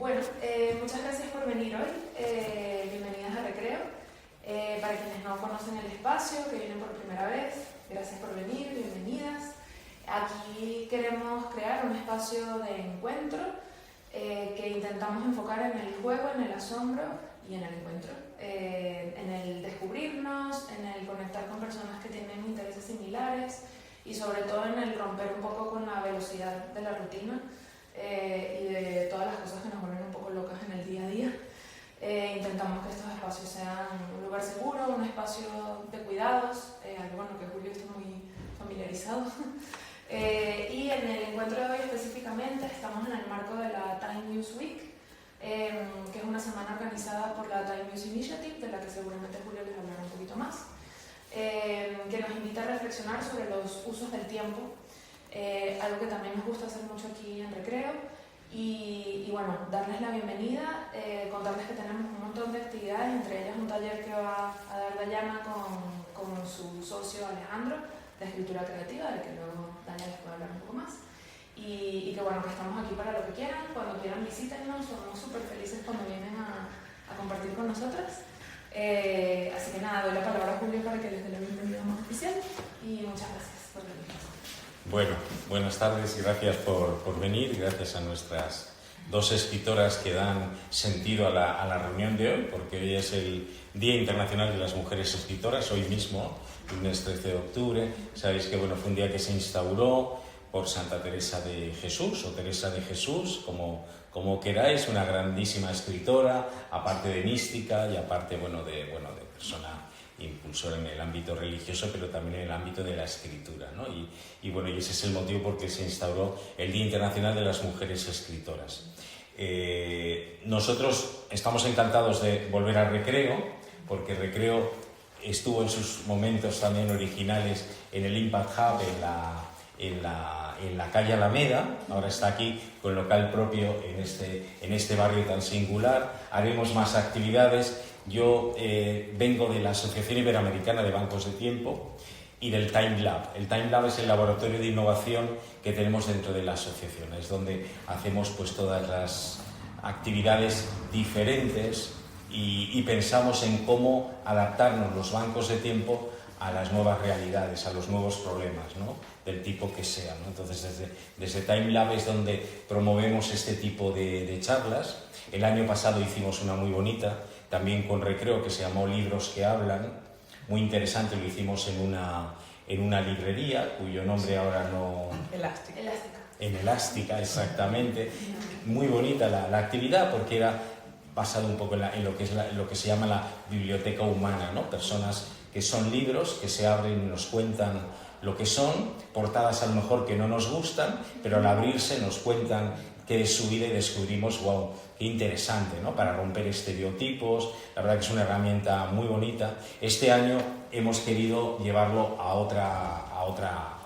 Bueno, muchas gracias por venir hoy. Bienvenidas a Recreo. Para quienes no conocen el espacio, que vienen por primera vez, gracias por venir, bienvenidas. Aquí queremos crear un espacio de encuentro que intentamos enfocar en el juego, en el asombro y en el encuentro. En el descubrirnos, en el conectar con personas que tienen intereses similares y sobre todo en el romper un poco con la velocidad de la rutina y de todas las cosas que nos vuelven un poco locas en el día a día. Intentamos que estos espacios sean un lugar seguro, un espacio de cuidados, algo bueno que Julio está muy familiarizado. Y en el encuentro de hoy específicamente estamos en el marco de la Time News Week, que es una semana organizada por la Time News Initiative, de la que seguramente Julio les hablará un poquito más, que nos invita a reflexionar sobre los usos del tiempo, algo que también nos gusta hacer mucho aquí en Recreo, y bueno, darles la bienvenida, contarles que tenemos un montón de actividades, entre ellas un taller que va a dar Dayana con su socio Alejandro, de escritura creativa, del que luego Dayana les puede hablar un poco más. Y que bueno, que estamos aquí para lo que quieran, cuando quieran visítenos, somos súper felices cuando vienen a compartir con nosotras. Así que nada, doy la palabra a Julio para que les dé la bienvenida más oficial y muchas gracias por venir. Bueno, buenas tardes y gracias por venir, gracias a nuestras dos escritoras que dan sentido a la reunión de hoy, porque hoy es el Día Internacional de las Mujeres Escritoras, hoy mismo, lunes 13 de octubre. Sabéis que bueno, fue un día que se instauró por Santa Teresa de Jesús, o Teresa de Jesús, como queráis, una grandísima escritora, aparte de mística y aparte de persona impulsora en el ámbito religioso, pero también en el ámbito de la escritura, ¿no? Y ese es el motivo por el que se instauró el Día Internacional de las Mujeres Escritoras. Nosotros estamos encantados de volver a Recreo, porque Recreo estuvo en sus momentos también originales en el Impact Hub, en la calle Alameda. Ahora está aquí con local propio en este barrio tan singular. Haremos más actividades. Yo vengo de la Asociación Iberoamericana de Bancos de Tiempo y del Time Lab. El Time Lab es el laboratorio de innovación que tenemos dentro de la asociación. Es donde hacemos pues todas las actividades diferentes y pensamos en cómo adaptarnos los bancos de tiempo a las nuevas realidades, a los nuevos problemas, ¿no? Del tipo que sea, ¿no? Entonces, desde Time Lab es donde promovemos este tipo de charlas. El año pasado hicimos una muy bonita, también con Recreo, que se llamó Libros que Hablan, muy interesante, lo hicimos en una librería, cuyo nombre ahora no... Elástica. En Elástica, exactamente. Muy bonita la actividad, porque era basado un poco en lo que se llama la biblioteca humana, ¿no? Personas que son libros, que se abren y nos cuentan lo que son, portadas a lo mejor que no nos gustan, pero al abrirse nos cuentan qué es su vida y descubrimos, wow, qué interesante, ¿no? Para romper estereotipos. La verdad que es una herramienta muy bonita. Este año hemos querido llevarlo a otra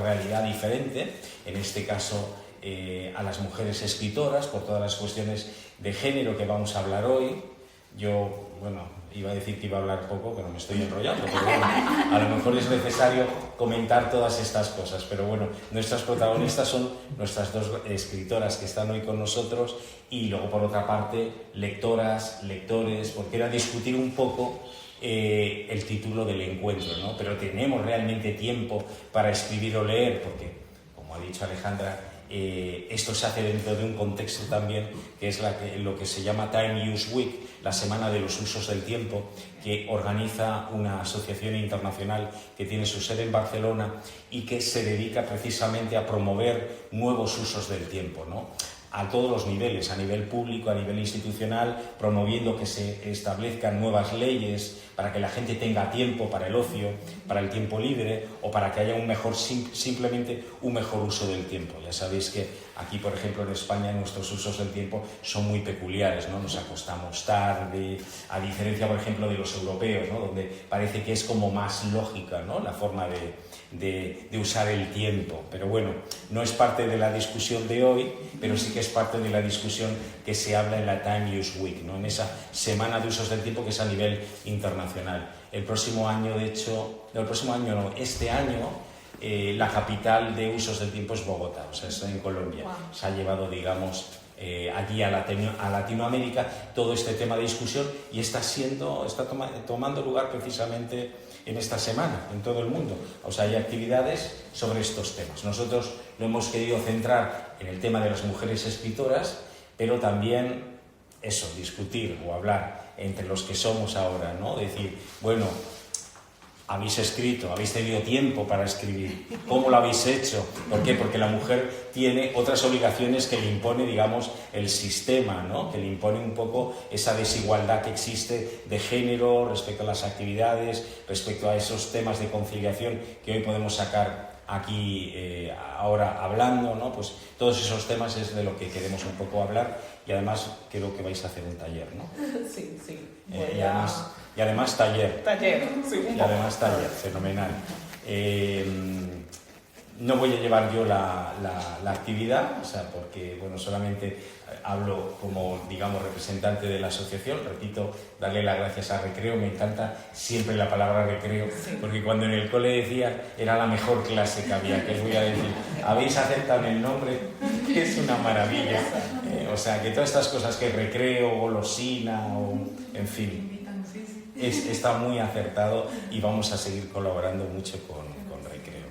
realidad diferente, en este caso a las mujeres escritoras, por todas las cuestiones de género que vamos a hablar hoy. Yo, iba a decir que iba a hablar poco, pero me estoy enrollando, pero bueno, a lo mejor es necesario comentar todas estas cosas, pero bueno, nuestras protagonistas son nuestras dos escritoras que están hoy con nosotros y luego por otra parte lectoras, lectores, porque era discutir un poco el título del encuentro, ¿no? Pero tenemos realmente tiempo para escribir o leer, porque como ha dicho Alejandra, esto se hace dentro de un contexto también que es lo que se llama Time Use Week, la semana de los usos del tiempo, que organiza una asociación internacional que tiene su sede en Barcelona y que se dedica precisamente a promover nuevos usos del tiempo, ¿no? A todos los niveles, a nivel público, a nivel institucional, promoviendo que se establezcan nuevas leyes para que la gente tenga tiempo para el ocio, para el tiempo libre o para que haya simplemente un mejor uso del tiempo. Ya sabéis que aquí, por ejemplo, en España nuestros usos del tiempo son muy peculiares, ¿no? Nos acostamos tarde, a diferencia, por ejemplo, de los europeos, ¿no? Donde parece que es como más lógica, ¿no? La forma de usar el tiempo. Pero bueno, no es parte de la discusión de hoy, pero sí que es parte de la discusión que se habla en la Time Use Week, ¿no? En esa semana de usos del tiempo que es a nivel internacional. Este año la capital de usos del tiempo es Bogotá, o sea, está en Colombia. Wow. Se ha llevado, digamos, allí a Latinoamérica todo este tema de discusión, y está tomando lugar precisamente en esta semana en todo el mundo. O sea, hay actividades sobre estos temas. Nosotros lo hemos querido centrar en el tema de las mujeres escritoras, pero también eso, discutir o hablar entre los que somos ahora, ¿no? Decir, bueno, habéis escrito, habéis tenido tiempo para escribir, ¿cómo lo habéis hecho? ¿Por qué? Porque la mujer tiene otras obligaciones que le impone, digamos, el sistema, ¿no? Que le impone un poco esa desigualdad que existe de género respecto a las actividades, respecto a esos temas de conciliación que hoy podemos sacar aquí ahora hablando, ¿no? Pues todos esos temas es de lo que queremos un poco hablar, y además creo que vais a hacer un taller, ¿no? Sí, sí. Y además taller. Taller, sí. Y además taller, fenomenal. No voy a llevar yo la actividad, o sea, porque, bueno, solamente hablo como, digamos, representante de la asociación. Repito, darle las gracias a Recreo. Me encanta siempre la palabra recreo, porque cuando en el cole decía era la mejor clase que había, que os voy a decir, habéis aceptado el nombre, que es una maravilla. O sea, que todas estas cosas que recreo, golosina, o, en fin, está muy acertado, y vamos a seguir colaborando mucho con Recreo.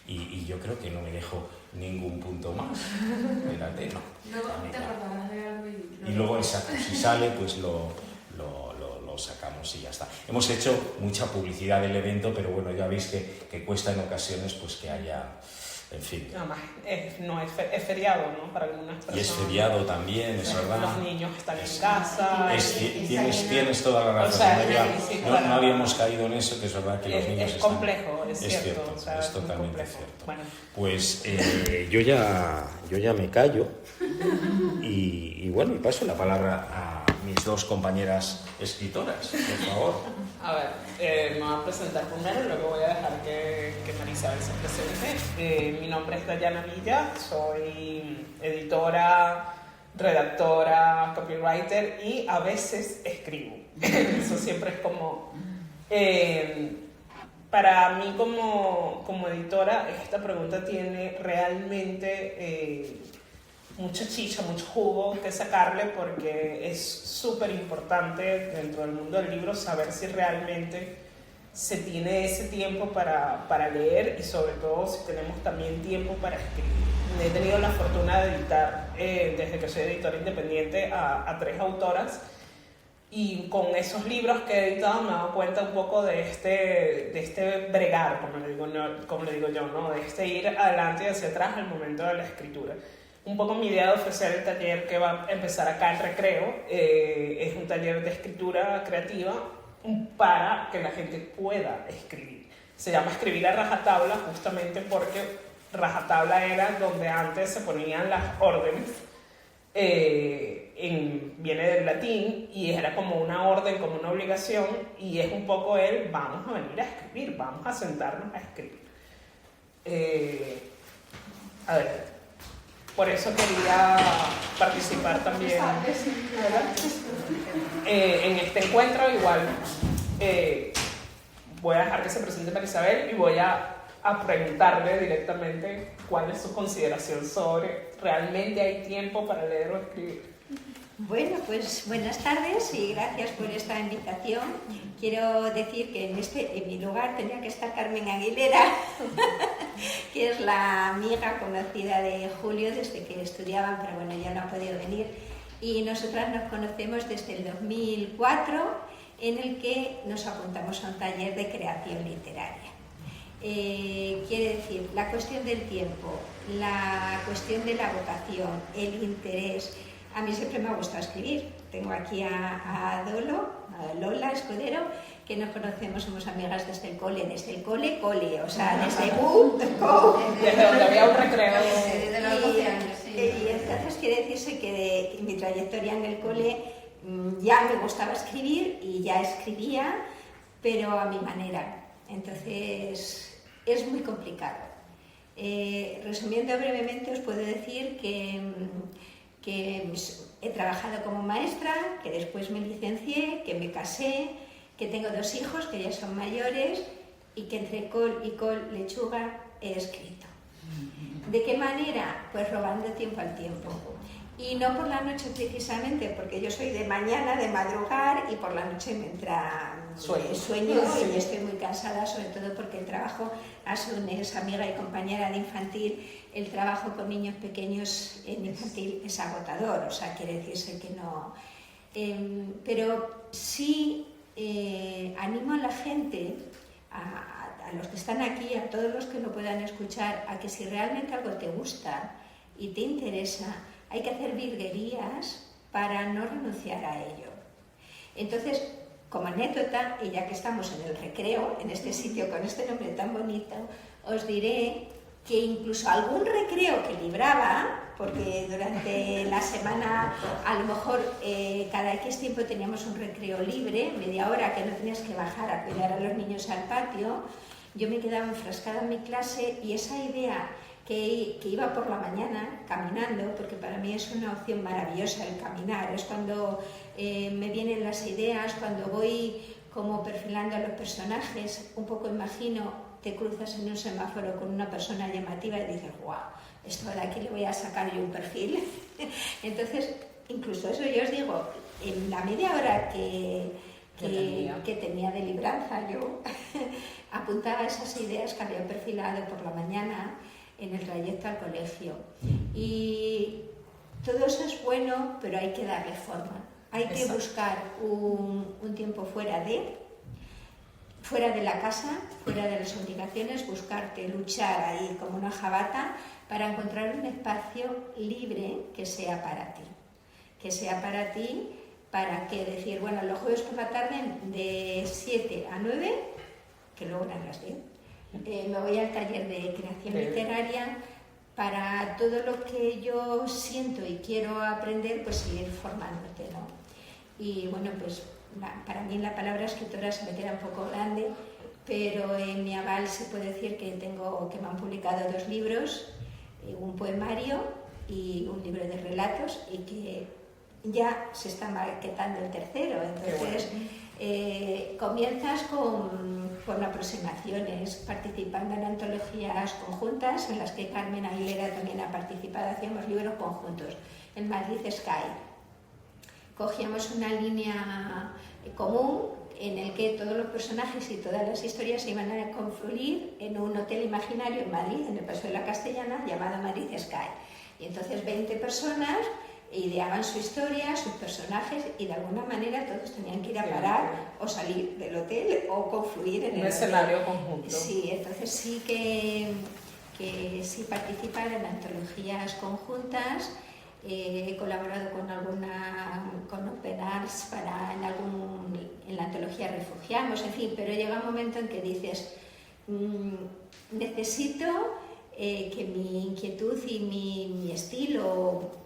Y yo creo que no me dejo ningún punto más. Espérate, no. Luego te acordarás de algo y luego, exacto, si sale, pues lo sacamos y ya está. Hemos hecho mucha publicidad del evento, pero bueno, ya veis que cuesta en ocasiones pues que haya, en fin. Además, es feriado, ¿no? Para algunas personas. Y es feriado también, es verdad. Los niños están en casa. Tienes toda la razón. O sea, no habíamos caído en eso, que es verdad que los niños es complejo, es cierto. cierto, O sea, es totalmente complejo. cierto. Bueno. Pues yo ya me callo y bueno, y paso la palabra a mis dos compañeras escritoras, por favor. A ver, me voy a presentar primero y luego voy a dejar que Marisabel se presente. Mi nombre es Dayana Villa, soy editora, redactora, copywriter y a veces escribo. Eso siempre es como... para mí como editora, esta pregunta tiene realmente mucha chicha, mucho jugo que sacarle, porque es súper importante dentro del mundo del libro saber si realmente se tiene ese tiempo para leer, y sobre todo si tenemos también tiempo para escribir. He tenido la fortuna de editar, desde que soy editora independiente, a 3 autoras, y con esos libros que he editado me he dado cuenta un poco de este bregar, como le digo yo, ¿no? De este ir adelante y hacia atrás al momento de la escritura. Un poco mi idea de ofrecer el taller que va a empezar acá en Recreo es un taller de escritura creativa para que la gente pueda escribir. Se llama Escribir a Rajatabla justamente porque rajatabla era donde antes se ponían las órdenes. Viene del latín y era como una orden, como una obligación, y es un poco vamos a venir a escribir, vamos a sentarnos a escribir. A ver, por eso quería participar también en este encuentro. Igual voy a dejar que se presente Marisabel y voy a preguntarle directamente cuál es su consideración sobre ¿realmente hay tiempo para leer o escribir? Bueno, pues buenas tardes y gracias por esta invitación. Quiero decir que en mi lugar tenía que estar Carmen Aguilera, que es la amiga conocida de Julio desde que estudiaban, pero bueno, ya no ha podido venir. Y nosotras nos conocemos desde el 2004, en el que nos apuntamos a un taller de creación literaria. Quiere decir, la cuestión del tiempo, la cuestión de la vocación, el interés. A mí siempre me ha gustado escribir. Tengo aquí a Lola Escudero, que nos conocemos, somos amigas desde el cole, o sea, desde desde donde había un recreo. Desde los 12 años, sí. Y entonces quiere decirse que mi trayectoria en el cole ya me gustaba escribir y ya escribía, pero a mi manera. Entonces es muy complicado. Resumiendo brevemente, os puedo decir que he trabajado como maestra, que después me licencié, que me casé, que tengo 2 hijos que ya son mayores y que entre col y col lechuga he escrito. ¿De qué manera? Pues robando tiempo al tiempo. Y no por la noche precisamente, porque yo soy de mañana, de madrugar, y por la noche me entra sueño Sí. y estoy muy cansada, sobre todo porque el trabajo, Asun es amiga y compañera de infantil, el trabajo con niños pequeños en infantil es agotador, o sea, quiere decirse que no... pero sí animo a la gente, a los que están aquí, a todos los que lo puedan escuchar, a que si realmente algo te gusta y te interesa, hay que hacer virguerías para no renunciar a ello. Entonces, como anécdota, y ya que estamos en el recreo, en este sitio con este nombre tan bonito, os diré que incluso algún recreo que libraba, porque durante la semana a lo mejor cada X tiempo teníamos un recreo libre, media hora que no tenías que bajar a cuidar a los niños al patio, yo me quedaba enfrascada en mi clase y esa idea que iba por la mañana caminando, porque para mí es una opción maravillosa el caminar, es cuando me vienen las ideas, cuando voy como perfilando a los personajes, un poco imagino, te cruzas en un semáforo con una persona llamativa y dices, guau, esto de aquí le voy a sacar yo un perfil. Entonces, incluso eso yo os digo, en la media hora que tenía de libranza, yo apuntaba esas ideas que había perfilado por la mañana en el trayecto al colegio. Y todo eso es bueno, pero hay que darle forma. Hay que buscar un tiempo fuera de la casa, fuera de las obligaciones, buscarte, luchar ahí como una jabata para encontrar un espacio libre que sea para ti. Que sea para ti, para que decir, bueno, los jueves por la tarde de 7 a 9, que luego eran las 10, me voy al taller de creación literaria para todo lo que yo siento y quiero aprender, pues seguir formándote, ¿no? Y bueno, pues para mí la palabra escritora se me queda un poco grande, pero en mi aval se puede decir que me han publicado 2 libros, un poemario y un libro de relatos, y que ya se está maquetando el tercero. Entonces comienzas con aproximaciones, participando en antologías conjuntas en las que Carmen Aguilera también ha participado. Hacíamos libros conjuntos en Madrid Sky. Cogíamos una línea común en el que todos los personajes y todas las historias se iban a confluir en un hotel imaginario en Madrid, en el Paseo de la Castellana, llamado Madrid Sky. Y entonces 20 personas ideaban su historia, sus personajes, y de alguna manera todos tenían que ir a parar o salir del hotel o confluir en el escenario conjunto. Sí, entonces sí que sí participar en antologías conjuntas. He colaborado con Open Arts en la antología Refugiamos, en fin, pero llega un momento en que dices, necesito que mi inquietud y mi estilo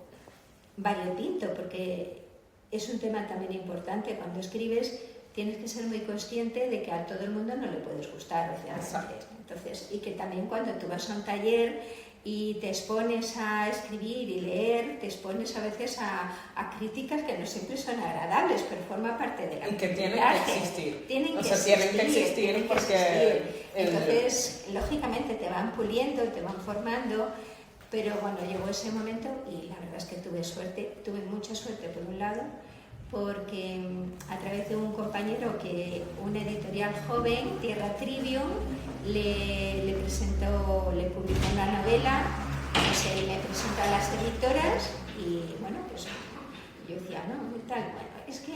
variopinto, porque es un tema también importante. Cuando escribes tienes que ser muy consciente de que a todo el mundo no le puedes gustar, obviamente. Entonces, y que también cuando tú vas a un taller y te expones a escribir y leer, te expones a veces a críticas que no siempre son agradables, pero forma parte de la y que tienen que existir. Tienen que existir porque entonces, lógicamente, te van puliendo, te van formando. Pero bueno, llegó ese momento y la verdad es que tuve mucha suerte por un lado, porque a través de un compañero una editorial joven, Tierra Trivium, le publicó una novela, me presentó a las editoras y bueno, pues yo decía, no, tal, bueno, es que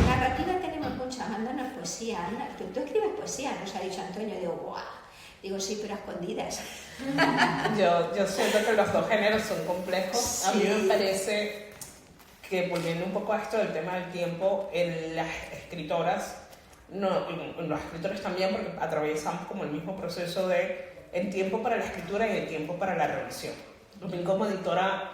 narrativa tenemos mucha, mándanos poesía, anda, tú escribes poesía, nos ha dicho Antonio, digo, guau. Digo, sí, pero a escondidas. Yo siento que los dos géneros son complejos. Sí. A mí me parece que, volviendo un poco a esto del tema del tiempo, en las escritoras, en los escritores también, porque atravesamos como el mismo proceso de el tiempo para la escritura y el tiempo para la revisión. A mí como editora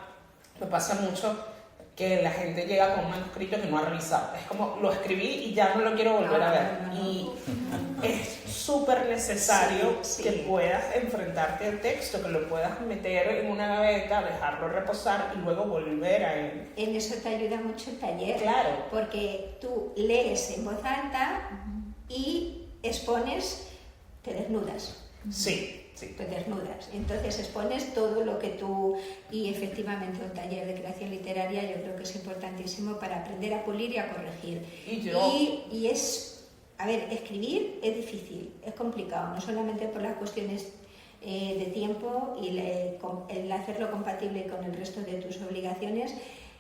me pasa mucho que la gente llega con un manuscrito que no ha revisado. Es como, lo escribí y ya no lo quiero volver a ver. Y es súper necesario que puedas enfrentarte al texto, que lo puedas meter en una gaveta, dejarlo reposar y luego volver a él. En eso te ayuda mucho el taller. Claro. Porque tú lees en voz alta y expones, te desnudas. Sí. Sí. Te desnudas. Entonces expones todo lo que tú... Y efectivamente un taller de creación literaria yo creo que es importantísimo para aprender a pulir y a corregir. Y es... A ver, escribir es difícil, es complicado, no solamente por las cuestiones de tiempo y el hacerlo compatible con el resto de tus obligaciones.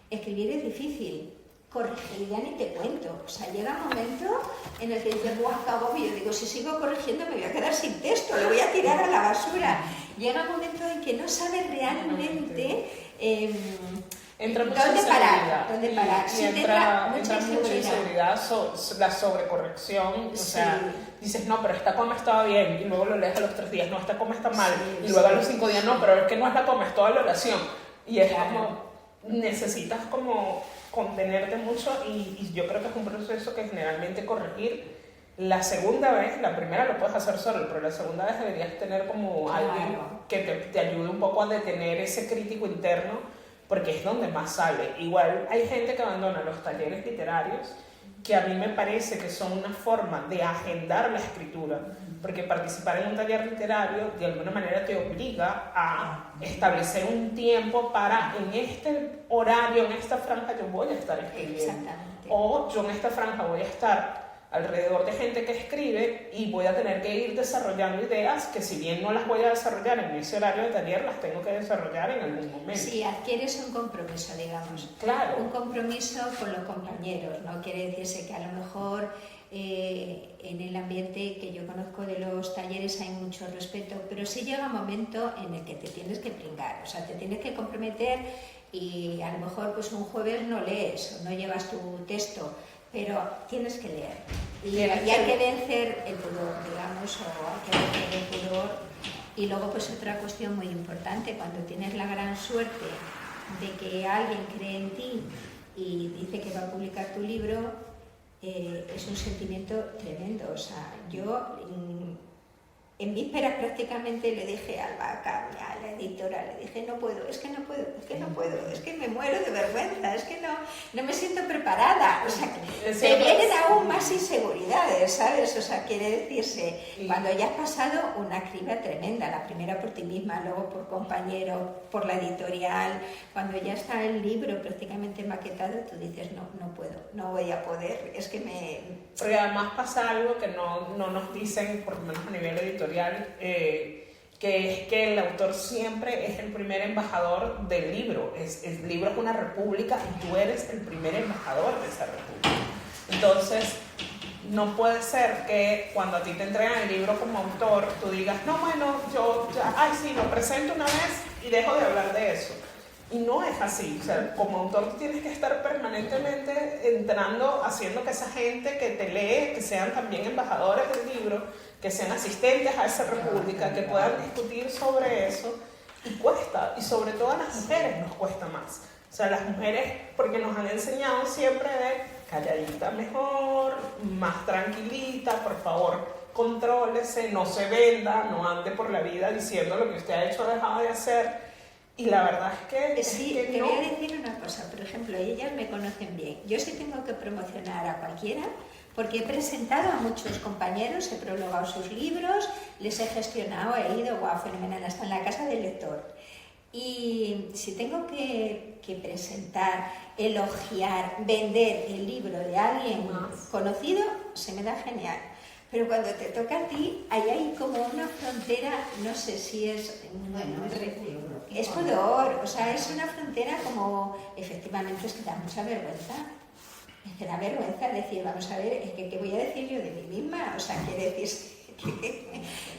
Escribir es difícil. Corregir ya ni te cuento, o sea, llega un momento en el que dices, guau, acabo, y yo digo, si sigo corrigiendo me voy a quedar sin texto, lo voy a tirar a la basura. Llega un momento en que no sabes realmente entra mucha dónde parar. Y Sí, entra mucha mucha inseguridad, la sobrecorrección, o sea, dices, no, pero esta coma estaba bien, y luego lo lees a los 3 días, no, esta coma está mal, y luego a los 5 días, no, pero es que no es la coma, es toda la oración, y es como, necesitas como contenerte mucho, y yo creo que es un proceso que generalmente corregir la segunda vez, la primera lo puedes hacer solo, pero la segunda vez deberías tener como alguien que te ayude un poco a detener ese crítico interno, porque es donde más sale. Igual hay gente que abandona los talleres literarios, que a mí me parece que son una forma de agendar la escritura, porque participar en un taller literario de alguna manera te obliga a establecer un tiempo para, en este horario, en esta franja yo voy a estar escribiendo, o yo en esta franja voy a estar alrededor de gente que escribe y voy a tener que ir desarrollando ideas que, si bien no las voy a desarrollar en ese horario de taller, las tengo que desarrollar en algún momento. Sí, adquieres un compromiso, digamos. Claro. Un compromiso con los compañeros, ¿no? Quiere decirse que a lo mejor en el ambiente que yo conozco de los talleres hay mucho respeto, pero sí llega un momento en el que te tienes que pringar, o sea, te tienes que comprometer y a lo mejor pues un jueves no lees o no llevas tu texto, pero tienes que leer y hay que vencer el pudor, digamos, o hay que vencer el pudor. Y luego pues otra cuestión muy importante, cuando tienes la gran suerte de que alguien cree en ti y dice que va a publicar tu libro, es un sentimiento tremendo. O sea, yo en vísperas prácticamente le dije a la editora, le dije, no puedo, es que no puedo, es que me muero de vergüenza, es que no me siento preparada. O sea, te vienen aún más inseguridades, ¿sabes? O sea, quiere decirse, cuando ya has pasado una criba tremenda, la primera por ti misma, luego por compañero, por la editorial, cuando ya está el libro prácticamente maquetado, tú dices, no puedo, no voy a poder, es que Porque además pasa algo que no nos dicen, por lo menos a nivel editorial, que es que el autor siempre es el primer embajador del libro. El libro es una república y tú eres el primer embajador de esa república. Entonces, no puede ser que cuando a ti te entregan el libro como autor, tú digas, no, bueno, yo ya, sí, lo presento una vez y dejo de hablar de eso. Y no es así. O sea, como autor tú tienes que estar permanentemente entrando, haciendo que esa gente que te lee, que sean también embajadores del libro, que sean asistentes a esa república, que puedan discutir sobre eso. Y cuesta, y sobre todo a las mujeres nos cuesta más. O sea, las mujeres, porque nos han enseñado siempre de calladita mejor, más tranquilita, por favor, contrólese, no se venda, no ande por la vida diciendo lo que usted ha hecho o dejado de hacer. Y la verdad es que... Sí, te voy a decir una cosa, por ejemplo, ellas me conocen bien. Yo sí tengo que promocionar a cualquiera, porque he presentado a muchos compañeros, he prologado sus libros, les he gestionado, he ido, guau, fenomenal, hasta en la casa del lector. Y si tengo que presentar, elogiar, vender el libro de alguien conocido, se me da genial. Pero cuando te toca a ti, ahí hay como una frontera, no sé si es... es pudor, o sea, es una frontera como... Efectivamente, es que da mucha vergüenza. Es que da vergüenza decir, vamos a ver, es que ¿qué voy a decir yo de mí misma? O sea, quiere decir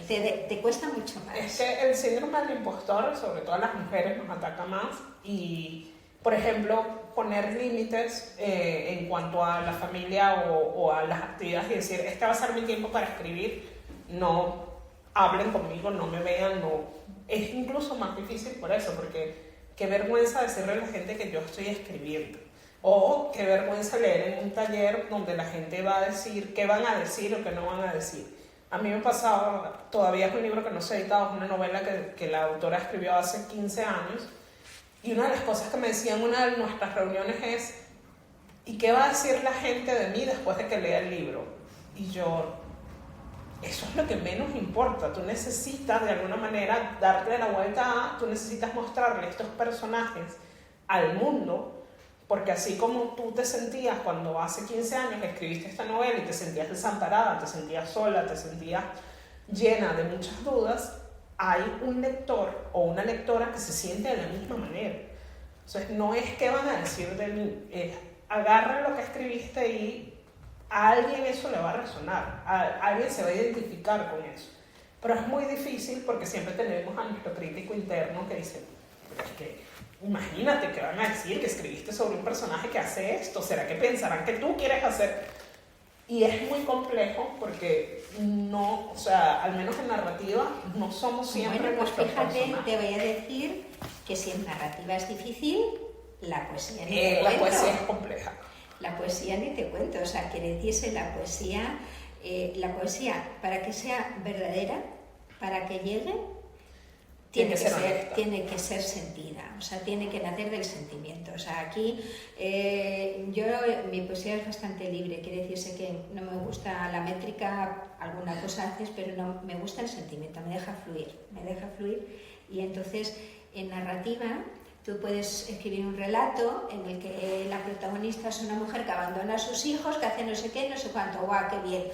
que te cuesta mucho más. Es que el síndrome del impostor, sobre todo a las mujeres, nos ataca más. Y, por ejemplo, poner límites en cuanto a la familia o a las actividades y decir, este va a ser mi tiempo para escribir, no hablen conmigo, no me vean, no. Es incluso más difícil por eso, porque qué vergüenza decirle a la gente que yo estoy escribiendo. O qué vergüenza leer en un taller donde la gente va a decir qué van a decir o qué no van a decir. A mí me pasaba, todavía es un libro que no se ha editado, es una novela que la autora escribió hace 15 años, y una de las cosas que me decía en una de nuestras reuniones es, ¿y qué va a decir la gente de mí después de que lea el libro? Y yo, eso es lo que menos importa. Tú necesitas de alguna manera darte la vuelta tú necesitas mostrarle estos personajes al mundo, porque así como tú te sentías cuando hace 15 años escribiste esta novela y te sentías desamparada, te sentías sola, te sentías llena de muchas dudas, hay un lector o una lectora que se siente de la misma manera. Entonces no es que van a decir de mí, agarra lo que escribiste y a alguien eso le va a resonar, a alguien se va a identificar con eso. Pero es muy difícil porque siempre tenemos a nuestro crítico interno que dice, pero es que imagínate que van a decir que escribiste sobre un personaje que hace esto, ¿será que pensarán que tú quieres hacer? Y es muy complejo porque no, o sea, al menos en narrativa no somos siempre bueno, pues nuestros fíjate, personajes. te voy a decir que si en narrativa es difícil, la poesía ni te La cuento. poesía es compleja. La poesía ni te cuento, o sea, quiere decirse la poesía, para que sea verdadera, para que llegue, tiene que ser sentida, o sea, tiene que nacer del sentimiento. O sea, aquí mi poesía es bastante libre, quiere decirse que no me gusta la métrica, alguna cosa haces, pero no me gusta el sentimiento, me deja fluir. Y entonces, en narrativa, tú puedes escribir un relato en el que la protagonista es una mujer que abandona a sus hijos, que hace no sé qué, no sé cuánto, ¡guau, qué bien!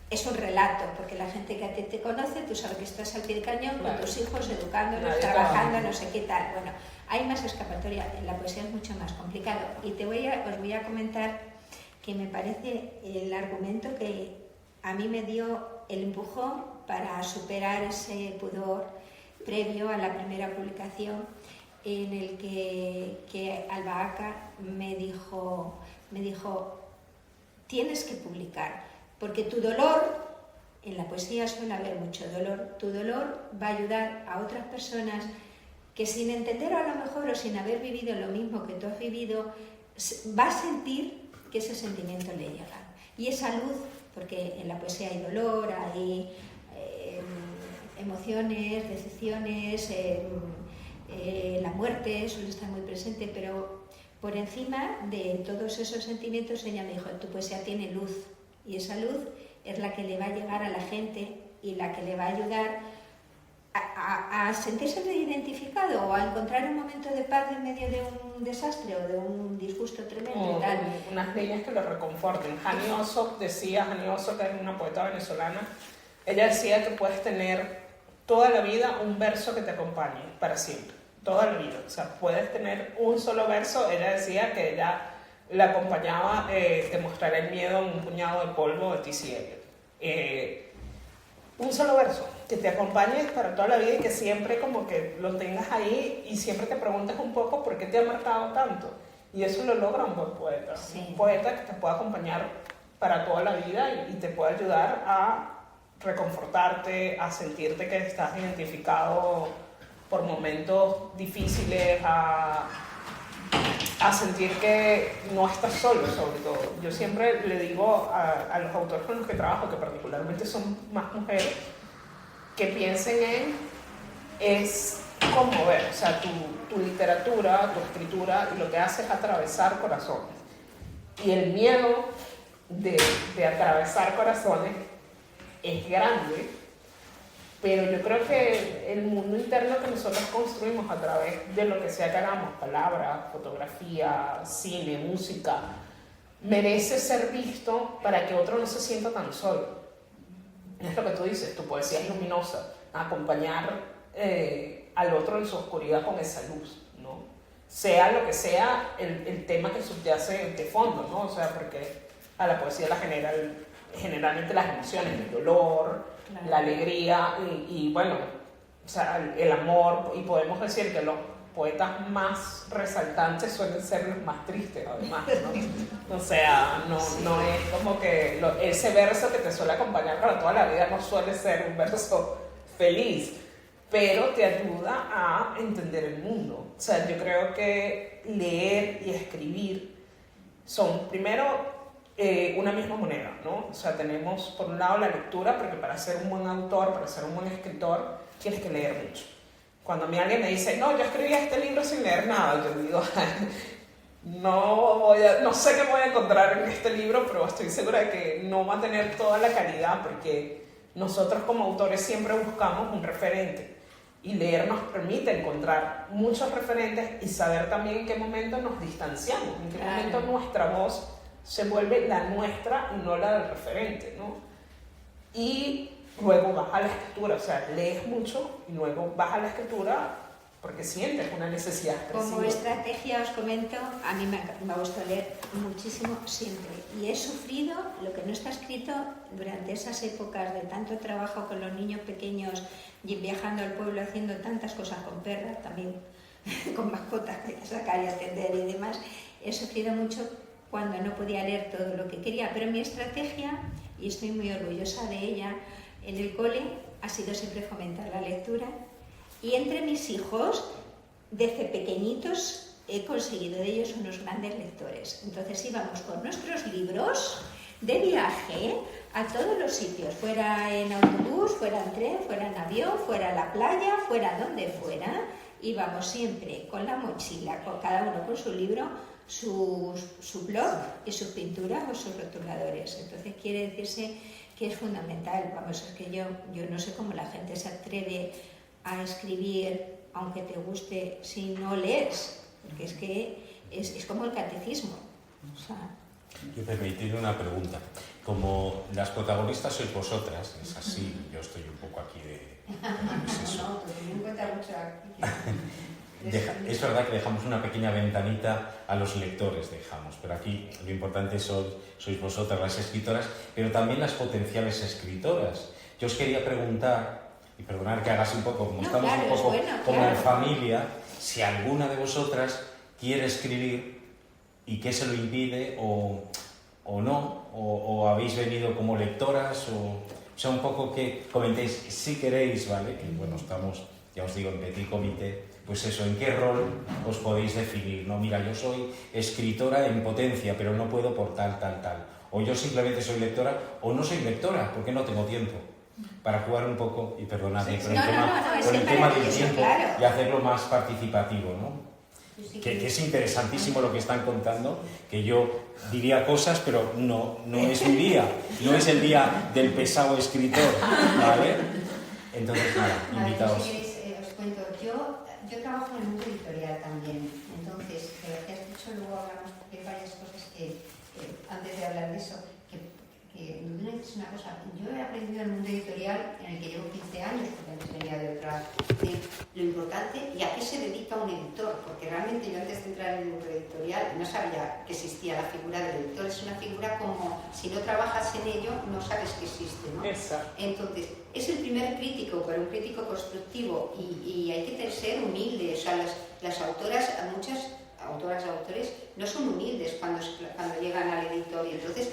Es un relato, porque la gente que a ti te conoce, tú sabes que estás al pie del cañón con tus hijos, educándolos, trabajando, no sé qué tal. Bueno, hay más escapatoria, en la poesía es mucho más complicado. Y os voy a comentar que me parece el argumento que a mí me dio el empujón para superar ese pudor previo a la primera publicación, en el que Albahaca me dijo, tienes que publicar, porque tu dolor, en la poesía suele haber mucho dolor, tu dolor va a ayudar a otras personas que sin entender a lo mejor o sin haber vivido lo mismo que tú has vivido, va a sentir que ese sentimiento le llega. Y esa luz, porque en la poesía hay dolor, hay emociones, decepciones, la muerte suele estar muy presente, pero por encima de todos esos sentimientos ella me dijo, tu poesía tiene luz, y esa luz es la que le va a llegar a la gente y la que le va a ayudar a sentirse identificado o a encontrar un momento de paz en medio de un desastre o de un disgusto tremendo. Y tal. Unas líneas que lo reconforten. Hani Oso, que es una poeta venezolana, ella decía que puedes tener toda la vida un verso que te acompañe para siempre, toda la vida. O sea, puedes tener un solo verso. Ella decía que ella la acompañaba, te mostrará el miedo en un puñado de polvo de T.C. Eliot. Un solo verso que te acompañe para toda la vida y que siempre como que lo tengas ahí y siempre te preguntes un poco por qué te ha marcado tanto. Y eso lo logra un buen poeta. Sí. Un poeta que te pueda acompañar para toda la vida y te pueda ayudar a reconfortarte, a sentirte que estás identificado por momentos difíciles, a sentir que no estás solo, sobre todo. Yo siempre le digo a los autores con los que trabajo, que particularmente son más mujeres, que piensen es conmover, o sea, tu literatura, tu escritura, y lo que hace es atravesar corazones. Y el miedo de atravesar corazones es grande, pero yo creo que el mundo interno que nosotros construimos a través de lo que sea que hagamos, palabra, fotografía, cine, música, merece ser visto para que otro no se sienta tan solo. Es lo que tú dices, tu poesía es luminosa, acompañar al otro en su oscuridad con esa luz, ¿no? Sea lo que sea el tema que subyace de fondo, ¿no? O sea, porque a la poesía generalmente las emociones, el dolor, claro, la alegría y bueno, o sea, el amor, y podemos decir que los poetas más resaltantes suelen ser los más tristes, además, ¿no? O sea, no es como que ese verso que te suele acompañar para toda la vida no suele ser un verso feliz, pero te ayuda a entender el mundo. O sea, yo creo que leer y escribir son, primero, una misma moneda, ¿no? O sea, tenemos por un lado la lectura, porque para ser un buen autor, para ser un buen escritor, tienes que leer mucho. Cuando a mí alguien me dice, no, yo escribí este libro sin leer nada, yo digo, no sé qué voy a encontrar en este libro, pero estoy segura de que no va a tener toda la calidad, porque nosotros como autores siempre buscamos un referente. Y leer nos permite encontrar muchos referentes y saber también en qué momento nos distanciamos, en qué momento nuestra voz se vuelve la nuestra y no la del referente, ¿no? Y luego vas a la escritura, o sea, lees mucho y luego vas a la escritura porque sientes una necesidad creciente. Como estrategia os comento, a mí me ha gustado leer muchísimo siempre y he sufrido lo que no está escrito durante esas épocas de tanto trabajo con los niños pequeños y viajando al pueblo haciendo tantas cosas con perras, también con mascotas que hay que sacar y atender y demás. He sufrido mucho cuando no podía leer todo lo que quería, pero mi estrategia, y estoy muy orgullosa de ella, en el cole ha sido siempre fomentar la lectura. Y entre mis hijos, desde pequeñitos, he conseguido de ellos unos grandes lectores. Entonces íbamos con nuestros libros de viaje a todos los sitios, fuera en autobús, fuera en tren, fuera en avión, fuera a la playa, fuera donde fuera. Íbamos siempre con la mochila, con cada uno con su libro, su blog y sus pinturas o sus rotuladores. Entonces quiere decirse que es fundamental. Vamos, es que yo no sé cómo la gente se atreve a escribir, aunque te guste, si no lees, porque es que es como el catecismo. O sea, yo permitirme una pregunta. Como las protagonistas sois vosotras, es así, yo estoy un poco aquí de... Pues eso. no, pues me encuentra mucho aquí. Es verdad que dejamos una pequeña ventanita a los lectores, pero aquí lo importante sois vosotras las escritoras, pero también las potenciales escritoras. Yo os quería preguntar, y perdonar que hagas un poco, como estamos un poco como en familia, si alguna de vosotras quiere escribir y qué se lo impide o no, o habéis venido como lectoras, o sea, un poco que comentéis si queréis, ¿vale? Que bueno, estamos, ya os digo, en petit comité, pues eso, ¿en qué rol os podéis definir? No, mira, yo soy escritora en potencia, pero no puedo por tal. O yo simplemente soy lectora, o no soy lectora, porque no tengo tiempo. Para jugar un poco, y perdonadme, con el tema del tiempo, claro, y hacerlo más participativo, ¿no? Que es interesantísimo lo que están contando, que yo diría cosas, pero no es mi día, no es el día del pesado escritor, ¿vale? Entonces, nada, invitados. Si queréis, os cuento, yo trabajo en el mundo editorial también, entonces, de lo que has dicho, luego hablamos de varias cosas que antes de hablar de eso, que no es una cosa, yo he aprendido en el mundo editorial en el que llevo 15 años, porque antes venía de otra, de lo importante y a qué se dedica un editor, porque realmente yo antes de entrar en el mundo editorial no sabía que existía la figura del editor, es una figura como si no trabajas en ello no sabes que existe, ¿no? Exacto. Entonces, es el primer crítico, pero un crítico constructivo y hay que ser humilde, o sea, las autoras, muchas autoras y autores no son humildes cuando llegan al editor y entonces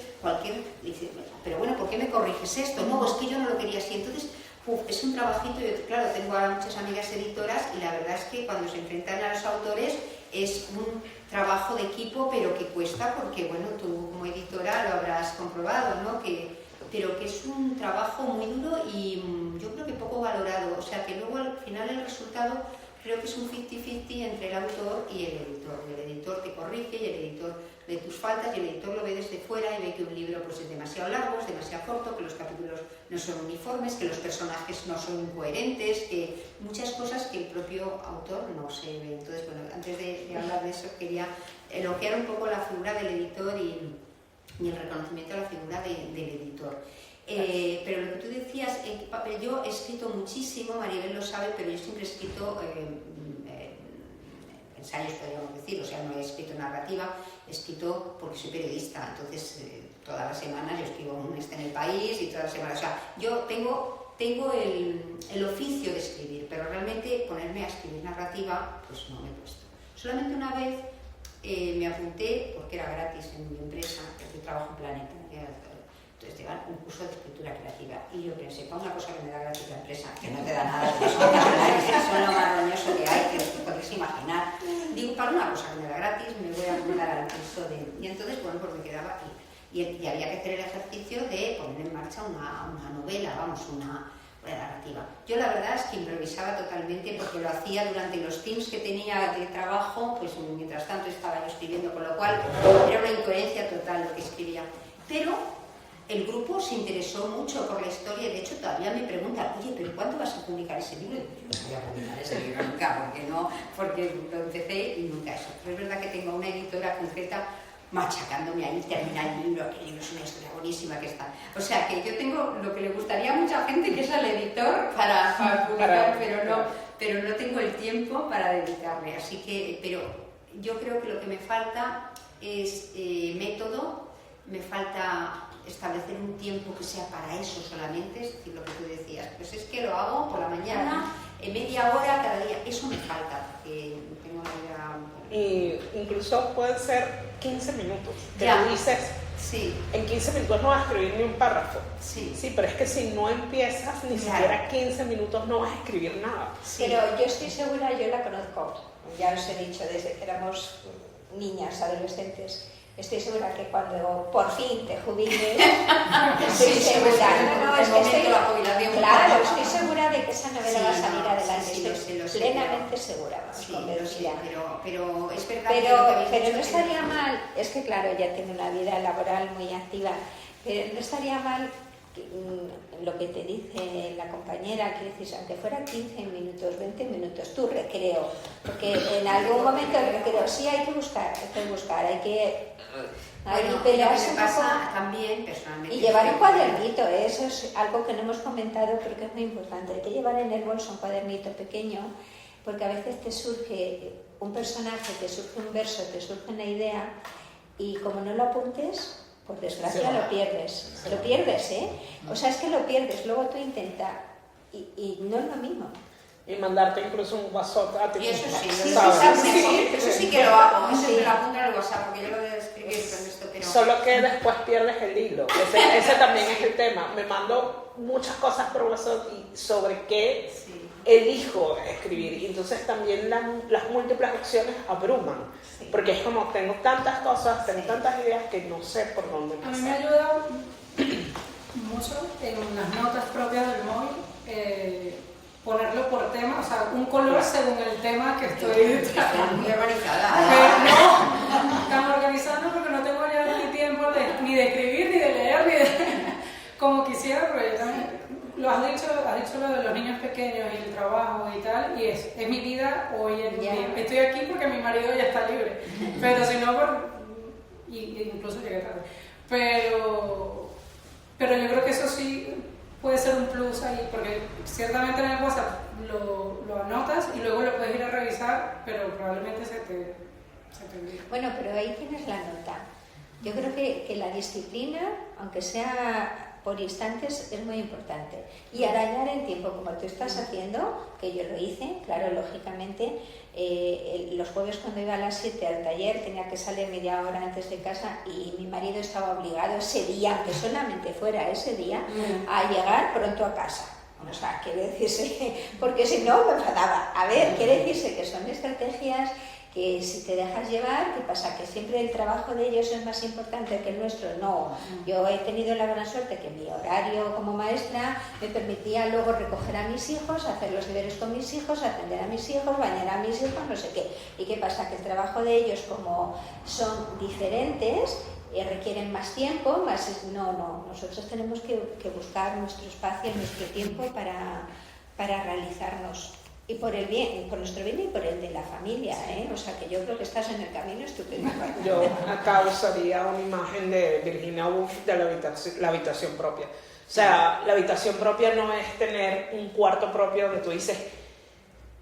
dice, pero bueno, ¿por qué me corriges esto? No, es que yo no lo quería así. Entonces, es un trabajito, yo claro, tengo ahora muchas amigas editoras y la verdad es que cuando se enfrentan a los autores es un trabajo de equipo, pero que cuesta porque, bueno, tú como editora lo habrás comprobado, ¿no? Pero que es un trabajo muy duro y yo creo que poco valorado, o sea que luego al final el resultado creo que es un 50-50 entre el autor y el editor. El editor te corrige y el editor ve tus faltas y el editor lo ve desde fuera y ve que un libro pues, es demasiado largo, es demasiado corto, que los capítulos no son uniformes, que los personajes no son coherentes, que muchas cosas que el propio autor no se ve. Entonces, bueno, antes de hablar de eso quería elogiar un poco la figura del editor y el reconocimiento de la figura del editor. Pero lo que tú decías, yo he escrito muchísimo, Maribel lo sabe, pero yo siempre he escrito ensayos, podríamos decir, o sea, no he escrito narrativa, he escrito porque soy periodista, entonces todas las semanas yo escribo un en El País y todas las semanas, o sea, yo tengo el oficio de escribir, pero realmente ponerme a escribir narrativa, pues no me he puesto. Solamente una vez me apunté, porque era gratis en mi empresa, que trabajo en Planeta, entonces te dan un curso de escritura creativa y yo pensé, para una cosa que me da gratis la empresa, que no te da nada, que son lo más roñoso que hay, que te podéis imaginar, digo, para una cosa que me da gratis me voy a apuntar al curso y entonces, bueno, pues me quedaba aquí y había que hacer el ejercicio de poner en marcha una novela, vamos, una narrativa. Yo la verdad es que improvisaba totalmente porque lo hacía durante los teams que tenía de trabajo, pues mientras tanto estaba yo escribiendo, con lo cual era una incoherencia total lo que escribía, pero el grupo se interesó mucho por la historia, de hecho todavía me preguntan, oye, ¿pero cuándo vas a publicar ese libro? Y yo no voy a publicar ese libro nunca, porque lo empecé y nunca eso. Pero es verdad que tengo una editora concreta machacándome ahí, termina el libro es una historia buenísima que está. O sea que yo tengo lo que le gustaría a mucha gente, que es al editor para publicar, pero no tengo el tiempo para dedicarme. Así que, pero yo creo que lo que me falta es método, me falta establecer un tiempo que sea para eso solamente, es decir, lo que tú decías, pues es que lo hago por la mañana, media hora cada día, eso me falta, porque tengo una vida... Y incluso pueden ser 15 minutos, que Ya. tú dices, Sí, en 15 minutos no vas a escribir ni un párrafo. sí. Sí, pero es que si no empiezas ni Claro. siquiera 15 minutos no vas a escribir nada. Sí. Pero yo estoy segura, yo la conozco, ya os he dicho desde que éramos niñas, adolescentes. Estoy segura que cuando por fin te jubiles, estoy Sí, segura. el momento de la jubilación. Claro, estoy segura de que esa novela Sí, va a salir no, adelante. sí, lo estoy sé, plenamente segura, vamos, Sí, convencida. pero es verdad Pero que lo que habéis no dicho estaría mal, es que claro, ella tiene una vida laboral muy activa, pero no estaría mal lo que te dice la compañera, que dices, aunque fuera 15 minutos, 20 minutos, tu recreo, porque en algún momento el recreo sí hay que buscar, hay que Bueno, lo que pelearse me un pasa poco. también personalmente. Y llevar un cuadernito, eso es algo que no hemos comentado, pero que es muy importante. Hay que llevar en el bolso un cuadernito pequeño, porque a veces te surge un personaje, te surge un verso, te surge una idea, y como no lo apuntes, por desgracia lo pierdes. Lo pierdes, ¿eh? O sea, es que lo pierdes, luego tú intentas, y no es lo mismo. Y mandarte incluso un WhatsApp a ti. Y eso sí, Sí, ¿sabes? eso sí que lo hago, eso Sí. me lo apunto en el WhatsApp, porque yo lo voy a escribir con esto, pero... Solo que después pierdes el hilo. Ese también es el tema. Me mando muchas cosas por WhatsApp y sobre qué Sí. elijo escribir. Y entonces también las múltiples opciones abruman. Sí. Porque es como tengo tantas cosas, tengo tantas ideas que no sé por dónde A mí me empezar. ayuda mucho en las notas propias del móvil, ponerlo por tema, o sea, un color según el tema que estoy Estoy tratando. muy organizada. Pero no tan organizando porque no tengo ya ni tiempo ni de escribir, ni de leer, ni de... como quisiera, pero yo también... has dicho lo de los niños pequeños y el trabajo y tal, y es mi vida hoy en día. Estoy aquí porque mi marido ya está libre, pero si no, y incluso llegué tarde. Pero yo creo que eso sí puede ser un plus ahí, porque ciertamente en el WhatsApp lo anotas y luego lo puedes ir a revisar, pero probablemente se te olvide. Bueno, pero ahí tienes la nota. Yo creo que la disciplina, aunque sea por instantes, es muy importante. Y arañar el tiempo, como tú estás haciendo, que yo lo hice, claro, lógicamente, los jueves cuando iba a las 7 al taller tenía que salir media hora antes de casa y mi marido estaba obligado ese día, aunque solamente fuera ese día, a llegar pronto a casa. O sea, quiere decirse, porque si no me enfadaba. A ver, quiere decirse que son estrategias que si te dejas llevar, ¿qué pasa? Que siempre el trabajo de ellos es más importante que el nuestro. No, yo he tenido la gran suerte que mi horario como maestra me permitía luego recoger a mis hijos, hacer los deberes con mis hijos, atender a mis hijos, bañar a mis hijos, no sé qué. ¿Y qué pasa? Que el trabajo de ellos, como son diferentes, requieren más tiempo, nosotros tenemos que buscar nuestro espacio, nuestro tiempo para realizarnos. Y por el bien, por nuestro bien y por el de la familia, ¿eh? O sea que yo creo que estás en el camino estupendo. Yo acá usaría una imagen de Virginia Woolf de la habitación propia. O sea, la habitación propia no es tener un cuarto propio donde tú dices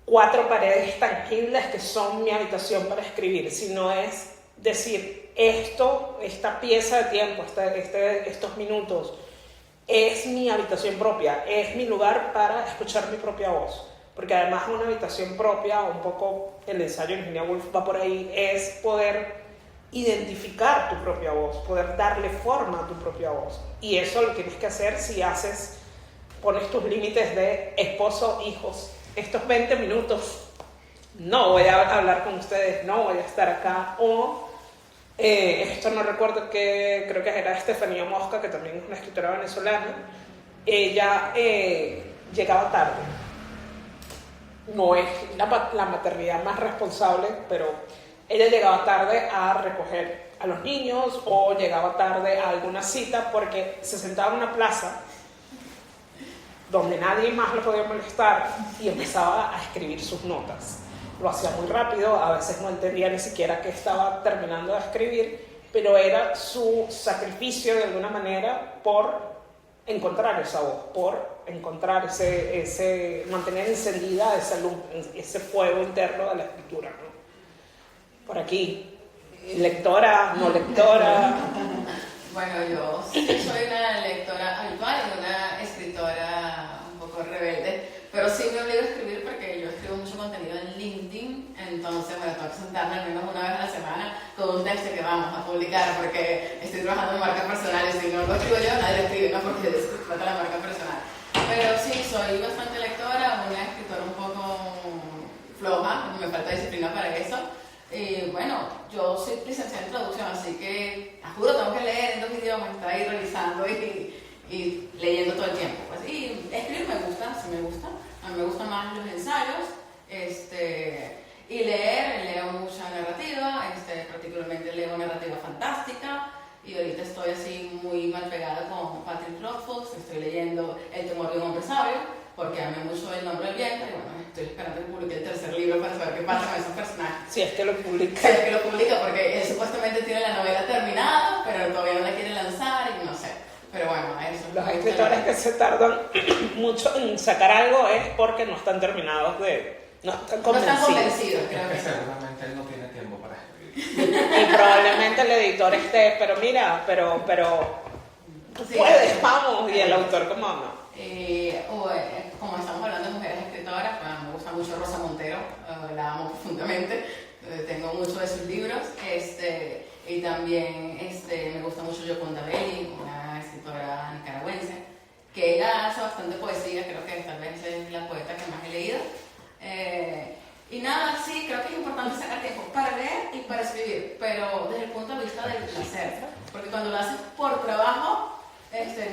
4 paredes tangibles que son mi habitación para escribir, sino es decir, esta pieza de tiempo, estos minutos, es mi habitación propia, es mi lugar para escuchar mi propia voz. Porque además una habitación propia, un poco el ensayo de Virginia Woolf va por ahí, es poder identificar tu propia voz, poder darle forma a tu propia voz. Y eso lo tienes que hacer si pones tus límites de esposo, hijos. Estos 20 minutos no voy a hablar con ustedes, no voy a estar acá. O esto no recuerdo, creo que era Estefanía Mosca, que también es una escritora venezolana. Ella llegaba tarde. No es la maternidad más responsable, pero ella llegaba tarde a recoger a los niños o llegaba tarde a alguna cita porque se sentaba en una plaza donde nadie más lo podía molestar y empezaba a escribir sus notas. Lo hacía muy rápido, a veces no entendía ni siquiera qué estaba terminando de escribir, pero era su sacrificio de alguna manera por encontrar esa voz, por encontrar mantener encendida esa luz, ese fuego interno de la escritura, ¿no? Por aquí, lectora, no lectora. Bueno, yo soy una lectora habitual y una escritora un poco rebelde, pero sí me obligo a escribir porque yo escribo mucho contenido en LinkedIn, entonces bueno, tengo que sentarme al menos una vez a la semana con un texto que vamos a publicar porque estoy trabajando en marcas personales y no lo escribo yo, nadie lo escribe, no porque de eso se trata la marca personal. Pero sí, soy bastante lectora, una escritora un poco floja, me falta disciplina para eso. Y bueno, yo soy licenciada en traducción, así que a juro tengo que leer en 2 idiomas, estar ahí revisando y leyendo todo el tiempo. Pues, y escribir me gusta, sí me gusta. A mí me gustan más los ensayos y leo mucha narrativa, particularmente leo narrativa fantástica. Y ahorita estoy así muy mal pegada con Patrick Rothfuss, estoy leyendo El temor de un hombre sabio, porque amé mucho El nombre del viento, y bueno, estoy esperando que publique el 3er libro para saber qué pasa con esos personajes. Si es que lo publica. Si es que lo publica, porque él supuestamente tiene la novela terminada, pero todavía no la quiere lanzar y no sé. Pero bueno, eso. Los escritores que se tardan mucho en sacar algo es porque no están terminados no están convencidos. Creo que seguramente él no tiene tiempo para escribir. Y probablemente el editor esté, pero mira, pero sí, puedes, vamos, y el autor como no. Como estamos hablando de mujeres escritoras, bueno, me gusta mucho Rosa Montero, la amo profundamente, tengo muchos de sus libros, y también me gusta mucho Yoconda Belli, una escritora nicaragüense, que ella hace bastante poesía, creo que tal vez es la poeta que más he leído. Y nada, sí, creo que es importante sacar tiempo para leer y para escribir, pero desde el punto de vista del placer, porque cuando lo haces por trabajo,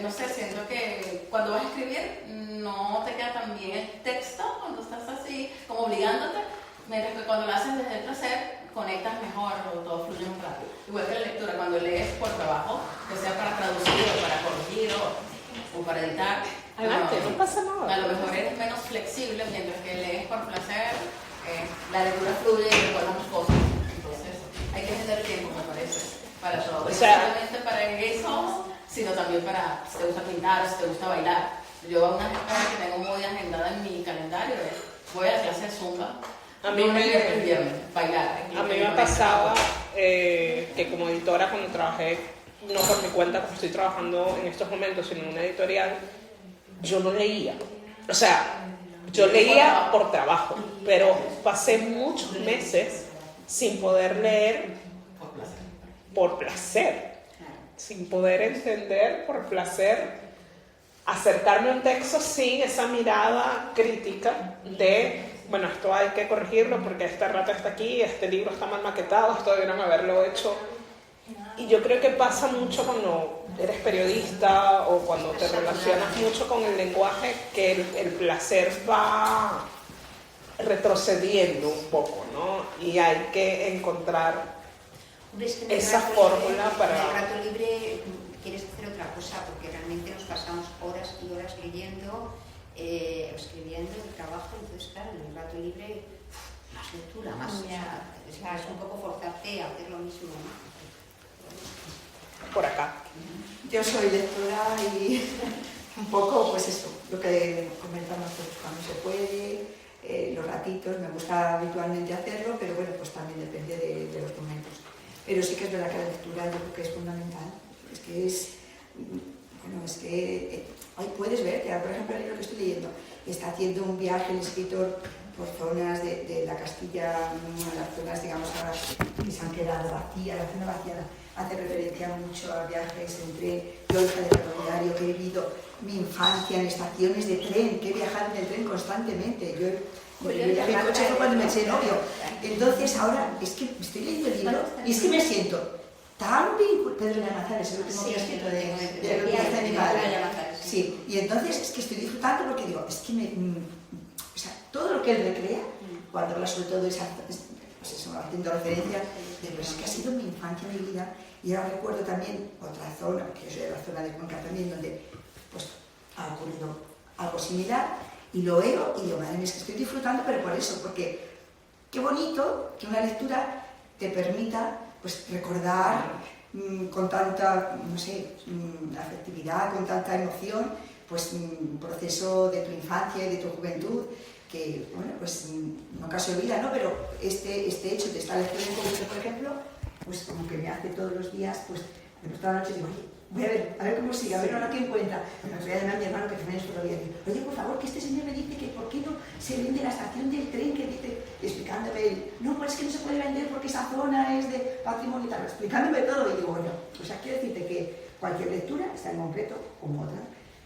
no sé, siento que cuando vas a escribir no te queda tan bien el texto, cuando estás así como obligándote, mientras que cuando lo haces desde el placer conectas mejor o todo fluye más rápido. Igual que la lectura, cuando lees por trabajo, que sea para traducir o para corregir o para editar, Adelante, no pasa nada. a lo mejor eres menos flexible, mientras que lees por placer, la lectura fluye y recuerdas más cosas. Entonces hay que tener tiempo, me parece, para todo. No solamente para eso, sino también para si te gusta pintar, si te gusta bailar. Yo una cosa que tengo muy agendada en mi calendario es voy a la clase de Zumba. A mí bailar. A mí me pasaba que como editora, cuando trabajé, no por mi cuenta, como estoy trabajando en estos momentos, sino en una editorial, yo no leía. O sea, yo leía por trabajo, pero pasé muchos meses sin poder leer por placer, sin poder entender por placer, acercarme a un texto sin esa mirada crítica de, bueno, esto hay que corregirlo porque este rato está aquí, este libro está mal maquetado, esto debieron haberlo hecho. Y yo creo que pasa mucho cuando eres periodista o cuando te relacionas mucho con el lenguaje, que el placer va retrocediendo un poco, ¿no? Y hay que encontrar esa fórmula para... En el rato libre quieres hacer otra cosa, porque realmente nos pasamos horas y horas leyendo, escribiendo, el trabajo, entonces claro, en el rato libre más lectura, más... es un poco forzarte a hacer lo mismo, ¿no? Por acá. Yo soy lectora y un poco, pues eso, lo que comentamos, pues cuando se puede, los ratitos, me gusta habitualmente hacerlo, pero bueno, pues también depende de los momentos. Pero sí que es verdad que la lectura yo creo que es fundamental. Es que ahí puedes ver, que ahora, por ejemplo, el libro que estoy leyendo, está haciendo un viaje el escritor por zonas de la Castilla, las zonas, digamos, ahora que se han quedado vacías, la zona vacía hace referencia mucho a viajes en tren. Yo, hija de ferroviario, que he vivido mi infancia en estaciones de tren, que he viajado en el tren constantemente. Yo viajé en coche fue cuando me eché novio. Entonces ahora es que estoy leyendo el libro y es que me siento tan vinculada. Pedro Llamazares, el último que he escrito de lo que hace mi madre. Sí, y entonces es que estoy disfrutando porque digo, es que o sea, todo lo que él recrea, cuando habla sobre todo de esa pues eso, haciendo referencia de pues, que ha sido mi infancia, mi vida. Y ahora recuerdo también otra zona, que es la zona de Cuenca también, donde pues, ha ocurrido algo similar. Y lo veo y digo, madre mía, es que estoy disfrutando, pero por eso, porque qué bonito que una lectura te permita pues, recordar con tanta, no sé, afectividad, con tanta emoción, pues un proceso de tu infancia y de tu juventud, que, bueno, pues nunca se olvida, ¿no? Pero este hecho de esta lectura en concreto, por ejemplo, pues como que me hace todos los días, pues, toda la noche digo, oye, voy a ver cómo sigue, a ver ahora qué encuentra. Bueno, voy a llamar a mi hermano que también es todavía digo, oye, por favor, que este señor me dice que por qué no se vende la estación del tren, que dice, explicándome, no, pues es que no se puede vender porque esa zona es de patrimonio y tal, explicándome todo. Y digo, bueno, o sea, quiero decirte que cualquier lectura, está en concreto como otra,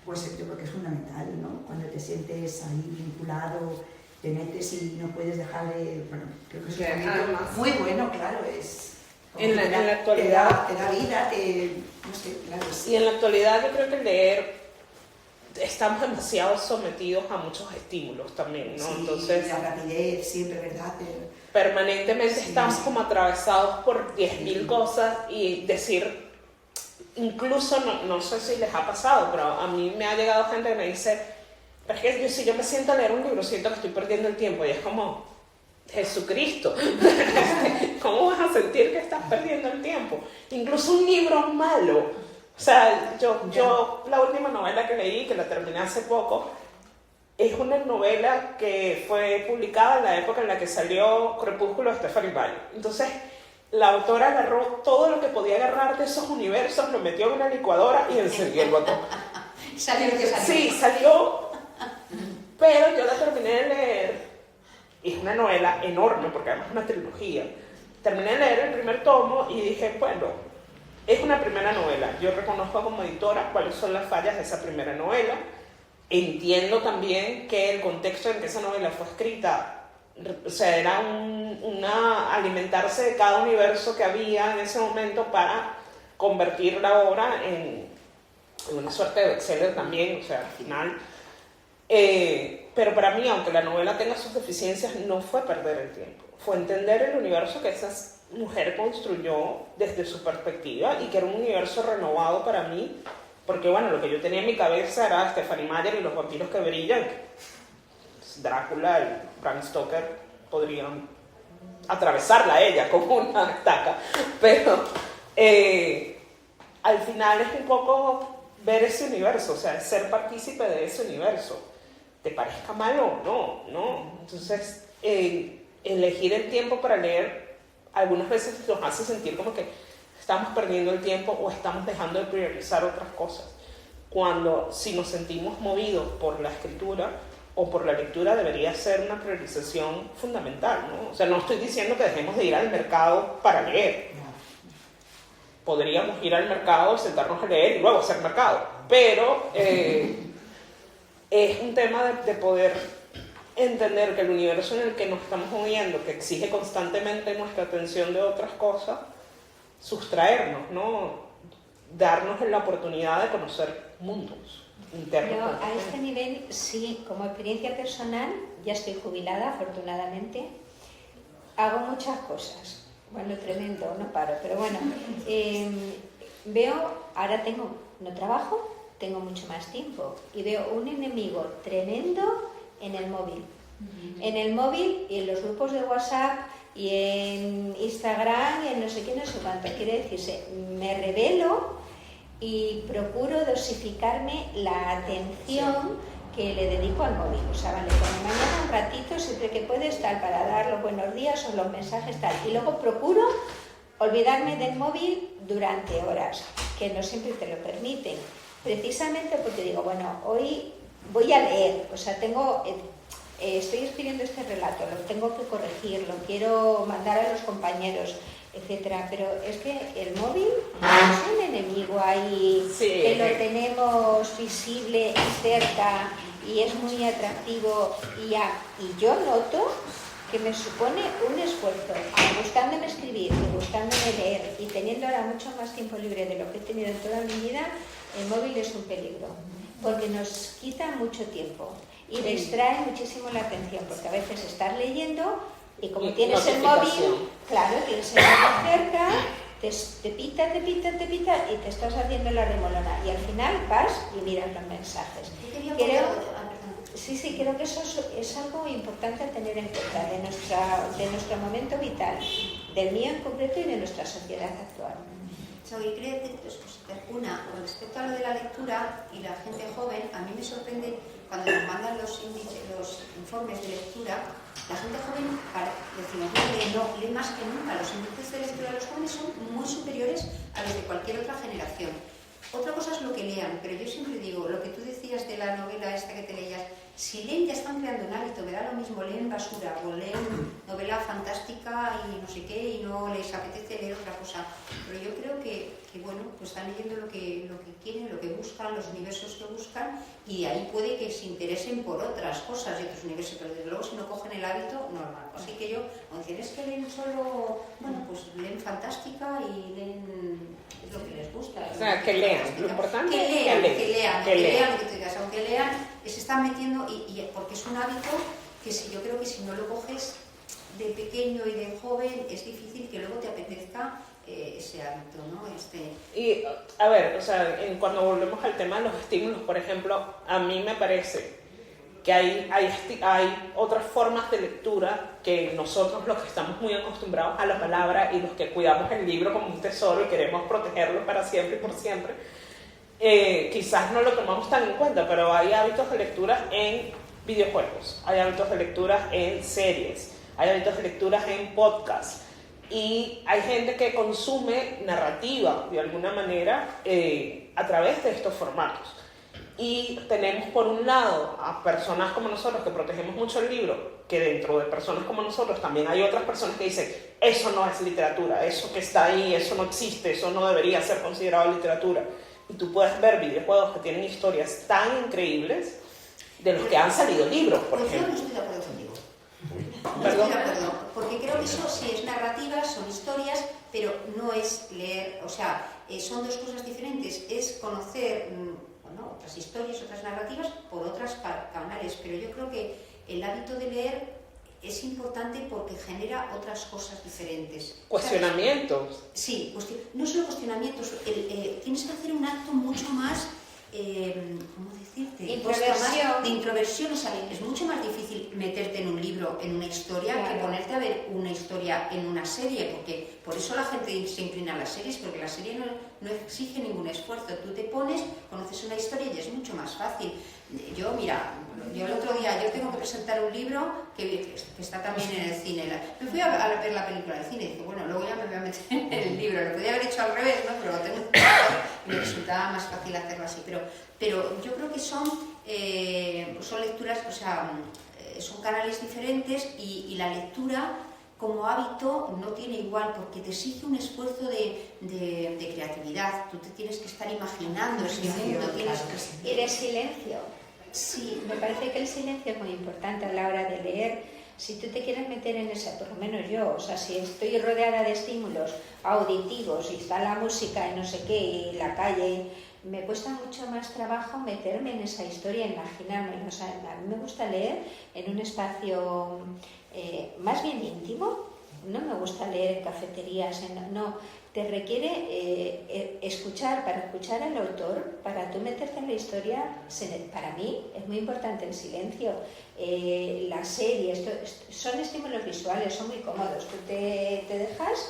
pues yo creo que es fundamental, ¿no? Cuando te sientes ahí vinculado, te metes y no puedes dejar de, bueno, creo que es un momento muy bueno, claro, es... En la actualidad... Te da vida, no sé, claro. Y en la actualidad yo creo que leer, estamos demasiado sometidos a muchos estímulos también, ¿no? Sí, entonces, la rapidez, siempre, ¿verdad? permanentemente sí, estamos sí. como atravesados por 10.000 cosas y decir... Incluso, no sé si les ha pasado, pero a mí me ha llegado gente que me dice, pero es que si yo me siento a leer un libro, siento que estoy perdiendo el tiempo, y es como, Jesucristo, ¿cómo vas a sentir que estás perdiendo el tiempo? Incluso un libro malo. O sea, yo la última novela que leí, que la terminé hace poco, es una novela que fue publicada en la época en la que salió Crepúsculo de Stephanie Meyer. Entonces, la autora agarró todo lo que podía agarrar de esos universos, lo metió en una licuadora y encendió el botón. Salió. Sí, salió, pero yo la terminé de leer, y es una novela enorme, porque además es una trilogía. Terminé de leer el primer tomo y dije, bueno, es una primera novela. Yo reconozco como editora cuáles son las fallas de esa primera novela. Entiendo también que el contexto en que esa novela fue escrita, o sea, era alimentarse de cada universo que había en ese momento para convertir la obra en una suerte de bestseller también, o sea, al final. Pero para mí, aunque la novela tenga sus deficiencias, no fue perder el tiempo, fue entender el universo que esa mujer construyó desde su perspectiva y que era un universo renovado para mí, porque bueno, lo que yo tenía en mi cabeza era Stephanie Meyer y los vampiros que brillan. Drácula y Bram Stoker podrían atravesarla a ella como una estaca, pero al final es un poco ver ese universo, o sea, ser partícipe de ese universo, te parezca malo o no. Entonces, elegir el tiempo para leer algunas veces nos hace sentir como que estamos perdiendo el tiempo o estamos dejando de priorizar otras cosas, cuando si nos sentimos movidos por la escritura o por la lectura debería ser una priorización fundamental, ¿no? O sea, no estoy diciendo que dejemos de ir al mercado para leer. Podríamos ir al mercado, sentarnos a leer y luego hacer mercado. Pero es un tema de poder entender que el universo en el que nos estamos moviendo, que exige constantemente nuestra atención de otras cosas, sustraernos, ¿no? Darnos la oportunidad de conocer mundos. Yo a este nivel, sí, como experiencia personal, ya estoy jubilada, afortunadamente, hago muchas cosas. Bueno, tremendo, no paro, pero bueno, veo, ahora no trabajo, tengo mucho más tiempo, y veo un enemigo tremendo en el móvil. En el móvil y en los grupos de WhatsApp y en Instagram y en no sé qué, no sé cuánto. Quiere decirse, me revelo y procuro dosificarme la atención que le dedico al móvil. O sea, vale, por la mañana un ratito, siempre que puedes, tal, para dar los buenos días o los mensajes, tal. Y luego procuro olvidarme del móvil durante horas, que no siempre te lo permiten. Precisamente porque digo, bueno, hoy voy a leer, o sea, estoy escribiendo este relato, lo tengo que corregir, lo quiero mandar a los compañeros, etcétera, pero es que el móvil es un enemigo ahí, sí, que lo tenemos visible y cerca y es muy atractivo y yo noto que me supone un esfuerzo, gustándome escribir y gustándome leer y teniendo ahora mucho más tiempo libre de lo que he tenido en toda mi vida, el móvil es un peligro, porque nos quita mucho tiempo y distrae muchísimo la atención, porque a veces estar leyendo Y como tienes el móvil, claro, tienes el móvil cerca, te pita y te estás haciendo la remolona. Y al final vas y miras los mensajes. Creo que eso es algo importante a tener en cuenta de nuestro momento vital, del mío en concreto y de nuestra sociedad actual. Yo quería decir dos cositas. Una, con respecto a lo de la lectura y la gente joven, a mí me sorprende cuando nos mandan los informes de lectura, la gente joven, decimos, no lee más que nunca. Los índices de lectura de los jóvenes son muy superiores a los de cualquier otra generación. Otra cosa es lo que lean, pero yo siempre digo, lo que tú decías de la novela esta que te leías, si leen ya están creando un hábito, me da lo mismo, leen basura o leen novela fantástica y no sé qué y no les apetece leer otra cosa. Pero yo creo que bueno, pues están leyendo lo que quieren, lo que buscan, los universos que buscan, y ahí puede que se interesen por otras cosas de otros universos, pero desde luego si no cogen el hábito, normal. Así que yo, cuando dicen es que leen solo, bueno, pues leen fantástica y leen lo que les gusta. O sea, que lean, lo importante es que lean lo que tú digas, aunque lean, se están metiendo, y porque es un hábito que yo creo que si no lo coges de pequeño y de joven, es difícil que luego te apetezca ese hábito, ¿no? Y, a ver, o sea, cuando volvemos al tema de los estímulos, por ejemplo, a mí me parece que hay otras formas de lectura que nosotros, los que estamos muy acostumbrados a la palabra y los que cuidamos el libro como un tesoro y queremos protegerlo para siempre y por siempre, quizás no lo tomamos tan en cuenta, pero hay hábitos de lectura en videojuegos, hay hábitos de lectura en series, hay hábitos de lectura en podcasts, y hay gente que consume narrativa de alguna manera a través de estos formatos. Y tenemos por un lado a personas como nosotros que protegemos mucho el libro, que dentro de personas como nosotros también hay otras personas que dicen eso no es literatura, eso que está ahí, eso no existe, eso no debería ser considerado literatura. Y tú puedes ver videojuegos que tienen historias tan increíbles de los que han salido libros, por ejemplo. Yo no estoy de acuerdo contigo. No estoy de acuerdo, porque creo que eso sí es narrativa, son historias, pero no es leer, o sea, son dos cosas diferentes, es conocer otras historias, otras narrativas por otras canales, pero yo creo que el hábito de leer es importante porque genera otras cosas diferentes. Cuestionamientos. Sí, no solo cuestionamientos, tienes que hacer un acto mucho más, ¿cómo decirte? Introversión. De introversión, o sea, es mucho más difícil meterte en un libro, en una historia, claro, que ponerte a ver una historia en una serie, porque por eso la gente se inclina a las series, porque la serie no exige ningún esfuerzo. Tú te pones, conoces una historia y es mucho más fácil. Yo el otro día, yo tengo que presentar un libro que está también en el cine. Me fui a ver la película del cine y dije, bueno, luego ya me voy a meter en el libro. Lo podía haber hecho al revés, ¿no? Pero lo tengo y me resultaba más fácil hacerlo así. Pero yo creo que son lecturas, o sea, son canales diferentes, y la lectura como hábito no tiene igual, porque te exige un esfuerzo de creatividad. Tú te tienes que estar imaginando ese mundo. Y de silencio. Sí, me parece que el silencio es muy importante a la hora de leer. Si tú te quieres meter en esa, por lo menos yo, o sea, si estoy rodeada de estímulos auditivos y está la música y no sé qué, y la calle, me cuesta mucho más trabajo meterme en esa historia, imaginarme. O sea, a mí me gusta leer en un espacio más bien íntimo. No me gusta leer en cafeterías, te requiere escuchar, para escuchar al autor, para tú meterte en la historia. Para mí es muy importante el silencio. Las series son estímulos visuales, son muy cómodos. Tú te dejas,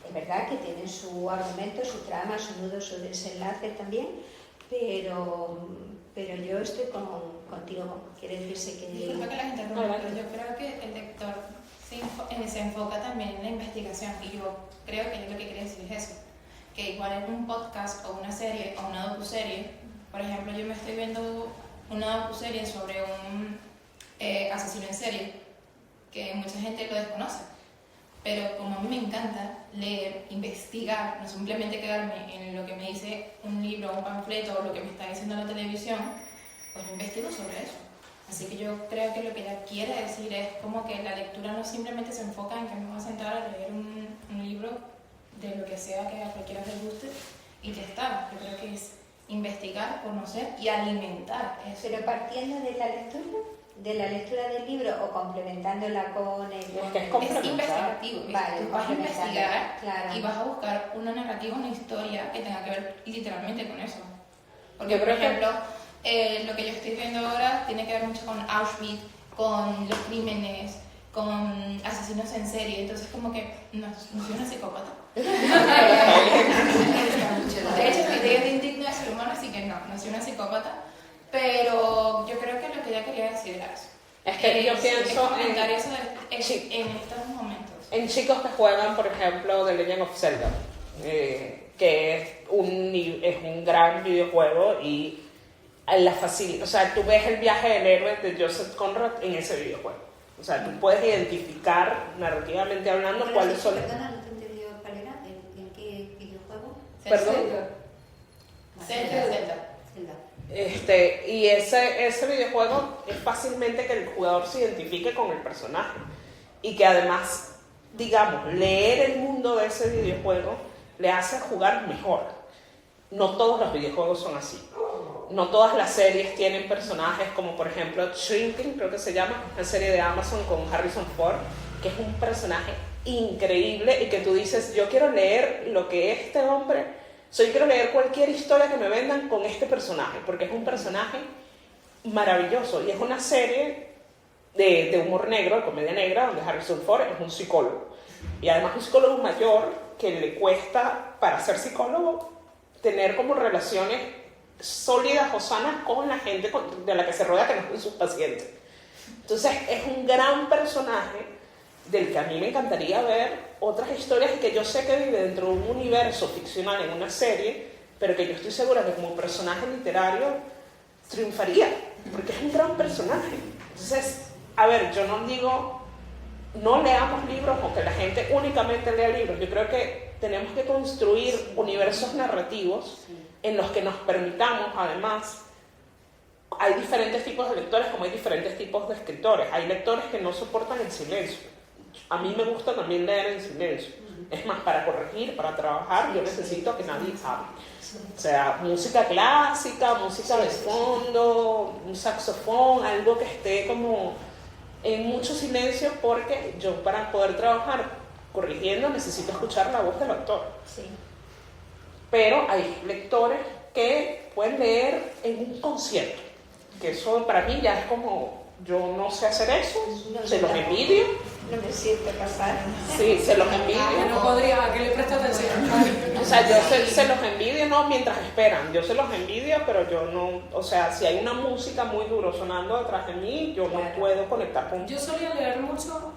es verdad que tienen su argumento, su trama, su nudo, su desenlace también, pero yo estoy contigo. Quiere decirse que... Disculpa que la gente pero yo creo que el lector se enfoca también en la investigación, y yo creo que lo que quiere decir es eso, que igual en un podcast o una serie o una docuserie, por ejemplo, yo me estoy viendo una docuserie sobre un asesino en serie, que mucha gente lo desconoce, pero como a mí me encanta leer, investigar, no simplemente quedarme en lo que me dice un libro, un panfleto o lo que me está diciendo la televisión, pues yo investigo sobre eso. Así que yo creo que lo que ella quiere decir es como que la lectura no simplemente se enfoca en que me voy a sentar a leer un libro de lo que sea que a cualquiera le guste y ya está. Yo creo que es investigar, conocer y alimentar eso. Pero partiendo de la lectura, de la lectura del libro o complementándola con el... Es investigativo. Vale, Tú vas a investigar claro. y vas a buscar una narrativa, una historia que tenga que ver literalmente con eso. Porque, Yo por creo que- ejemplo, lo que yo estoy viendo ahora tiene que ver mucho con Auschwitz, con los crímenes, con asesinos en serie. Entonces, como que no soy una psicópata. De hecho, mi idea es de indigno de ser humano, así que no soy una psicópata. Pero yo creo que lo que ella quería decir era eso. Es que yo pienso comentar en, eso en estos momentos. en chicos que juegan, por ejemplo, The Legend of Zelda, que es un gran videojuego y la facilidad, o sea, tú ves el viaje del héroe de Joseph Conrad en ese videojuego. O sea, tú puedes identificar, narrativamente hablando, cuáles son... Perdona, no te he entendido cuál era, ¿en qué videojuego? Perdón. Zelda. Y ese videojuego es fácilmente que el jugador se identifique con el personaje y que además, digamos, leer el mundo de ese videojuego le hace jugar mejor. No todos los videojuegos son así. No todas las series tienen personajes como, por ejemplo, Shrinking, creo que se llama, una serie de Amazon con Harrison Ford, que es un personaje increíble y que tú dices, yo quiero leer lo que este hombre... quiero leer cualquier historia que me vendan con este personaje, porque es un personaje maravilloso y es una serie de humor negro, de comedia negra, donde Harrison Ford es un psicólogo. Y además un psicólogo mayor que le cuesta, para ser psicólogo, tener como relaciones sólidas o sanas con la gente de la que se rodea, que no son sus pacientes. Entonces es un gran personaje del que a mí me encantaría ver otras historias y que yo sé que vive dentro de un universo ficcional en una serie, pero que yo estoy segura que como personaje literario triunfaría, porque es un gran personaje. Entonces, a ver, yo no digo no leamos libros o que la gente únicamente lea libros. Yo creo que tenemos que construir universos narrativos en los que nos permitamos, además, hay diferentes tipos de lectores como hay diferentes tipos de escritores. Hay lectores que no soportan el silencio. A mí me gusta también leer en silencio. Es más, para corregir, para trabajar, yo necesito que nadie hable. O sea, música clásica, música de fondo, un saxofón, algo que esté como en mucho silencio, porque yo para poder trabajar corrigiendo necesito escuchar la voz del autor. Sí. Pero hay lectores que pueden leer en un concierto, que eso para mí ya es como, yo no sé hacer eso, se los envidio. No me siento capaz. Sí, se los envidio. No podría, ¿a qué le presto atención? O sea, yo se los envidio, no, mientras esperan, yo se los envidio, pero yo no, o sea, si hay una música muy duro sonando detrás de mí, yo no puedo conectar con... Yo solía leer mucho,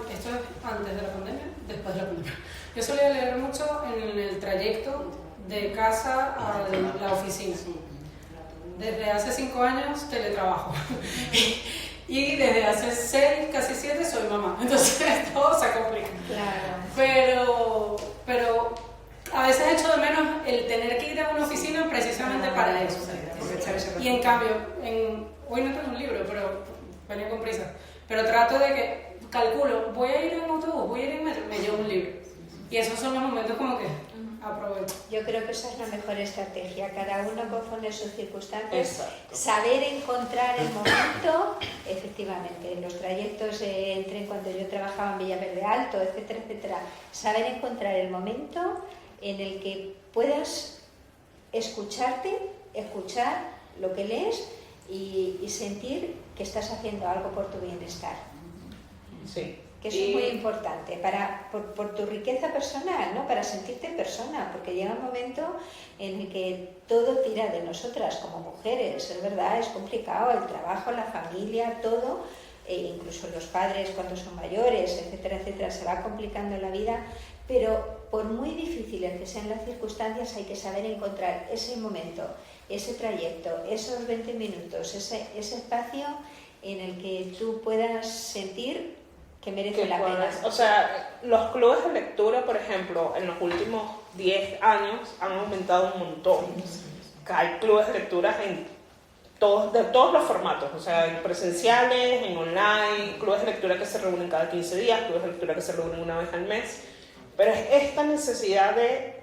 esto es antes de la pandemia, después de la pandemia. Yo solía leer mucho en el trayecto de casa a la oficina. Desde hace 5 años teletrabajo. Y desde hace 6, casi 7 soy mamá. Entonces todo se complica. Claro. Pero a veces echo de menos el tener que ir a una oficina precisamente para eso. Y en cambio, hoy no tengo un libro, pero venía con prisa. Pero trato de que, calculo, voy a ir en autobús, voy a ir en metro, me llevo un libro. Y esos son los momentos como que aprovecho. Yo creo que esa es la mejor estrategia, cada uno conforme sus circunstancias. Exacto. Saber encontrar el momento, efectivamente, en los trayectos en tren cuando yo trabajaba en Villaverde Alto, etcétera, etcétera, saber encontrar el momento en el que puedas escucharte, escuchar lo que lees y sentir que estás haciendo algo por tu bienestar. Sí. Que eso es muy importante por tu riqueza personal, ¿no? Para sentirte persona, porque llega un momento en el que todo tira de nosotras como mujeres, es verdad, es complicado, el trabajo, la familia, todo, incluso los padres cuando son mayores, etcétera, etcétera, se va complicando la vida, pero por muy difíciles que sean las circunstancias hay que saber encontrar ese momento, ese trayecto, esos 20 minutos, ese espacio en el que tú puedas sentir que merece la pena. O sea, los clubes de lectura, por ejemplo, en los últimos 10 años han aumentado un montón. Hay clubes de lectura de todos los formatos, o sea, en presenciales, en online, clubes de lectura que se reúnen cada 15 días, clubes de lectura que se reúnen una vez al mes. Pero es esta necesidad de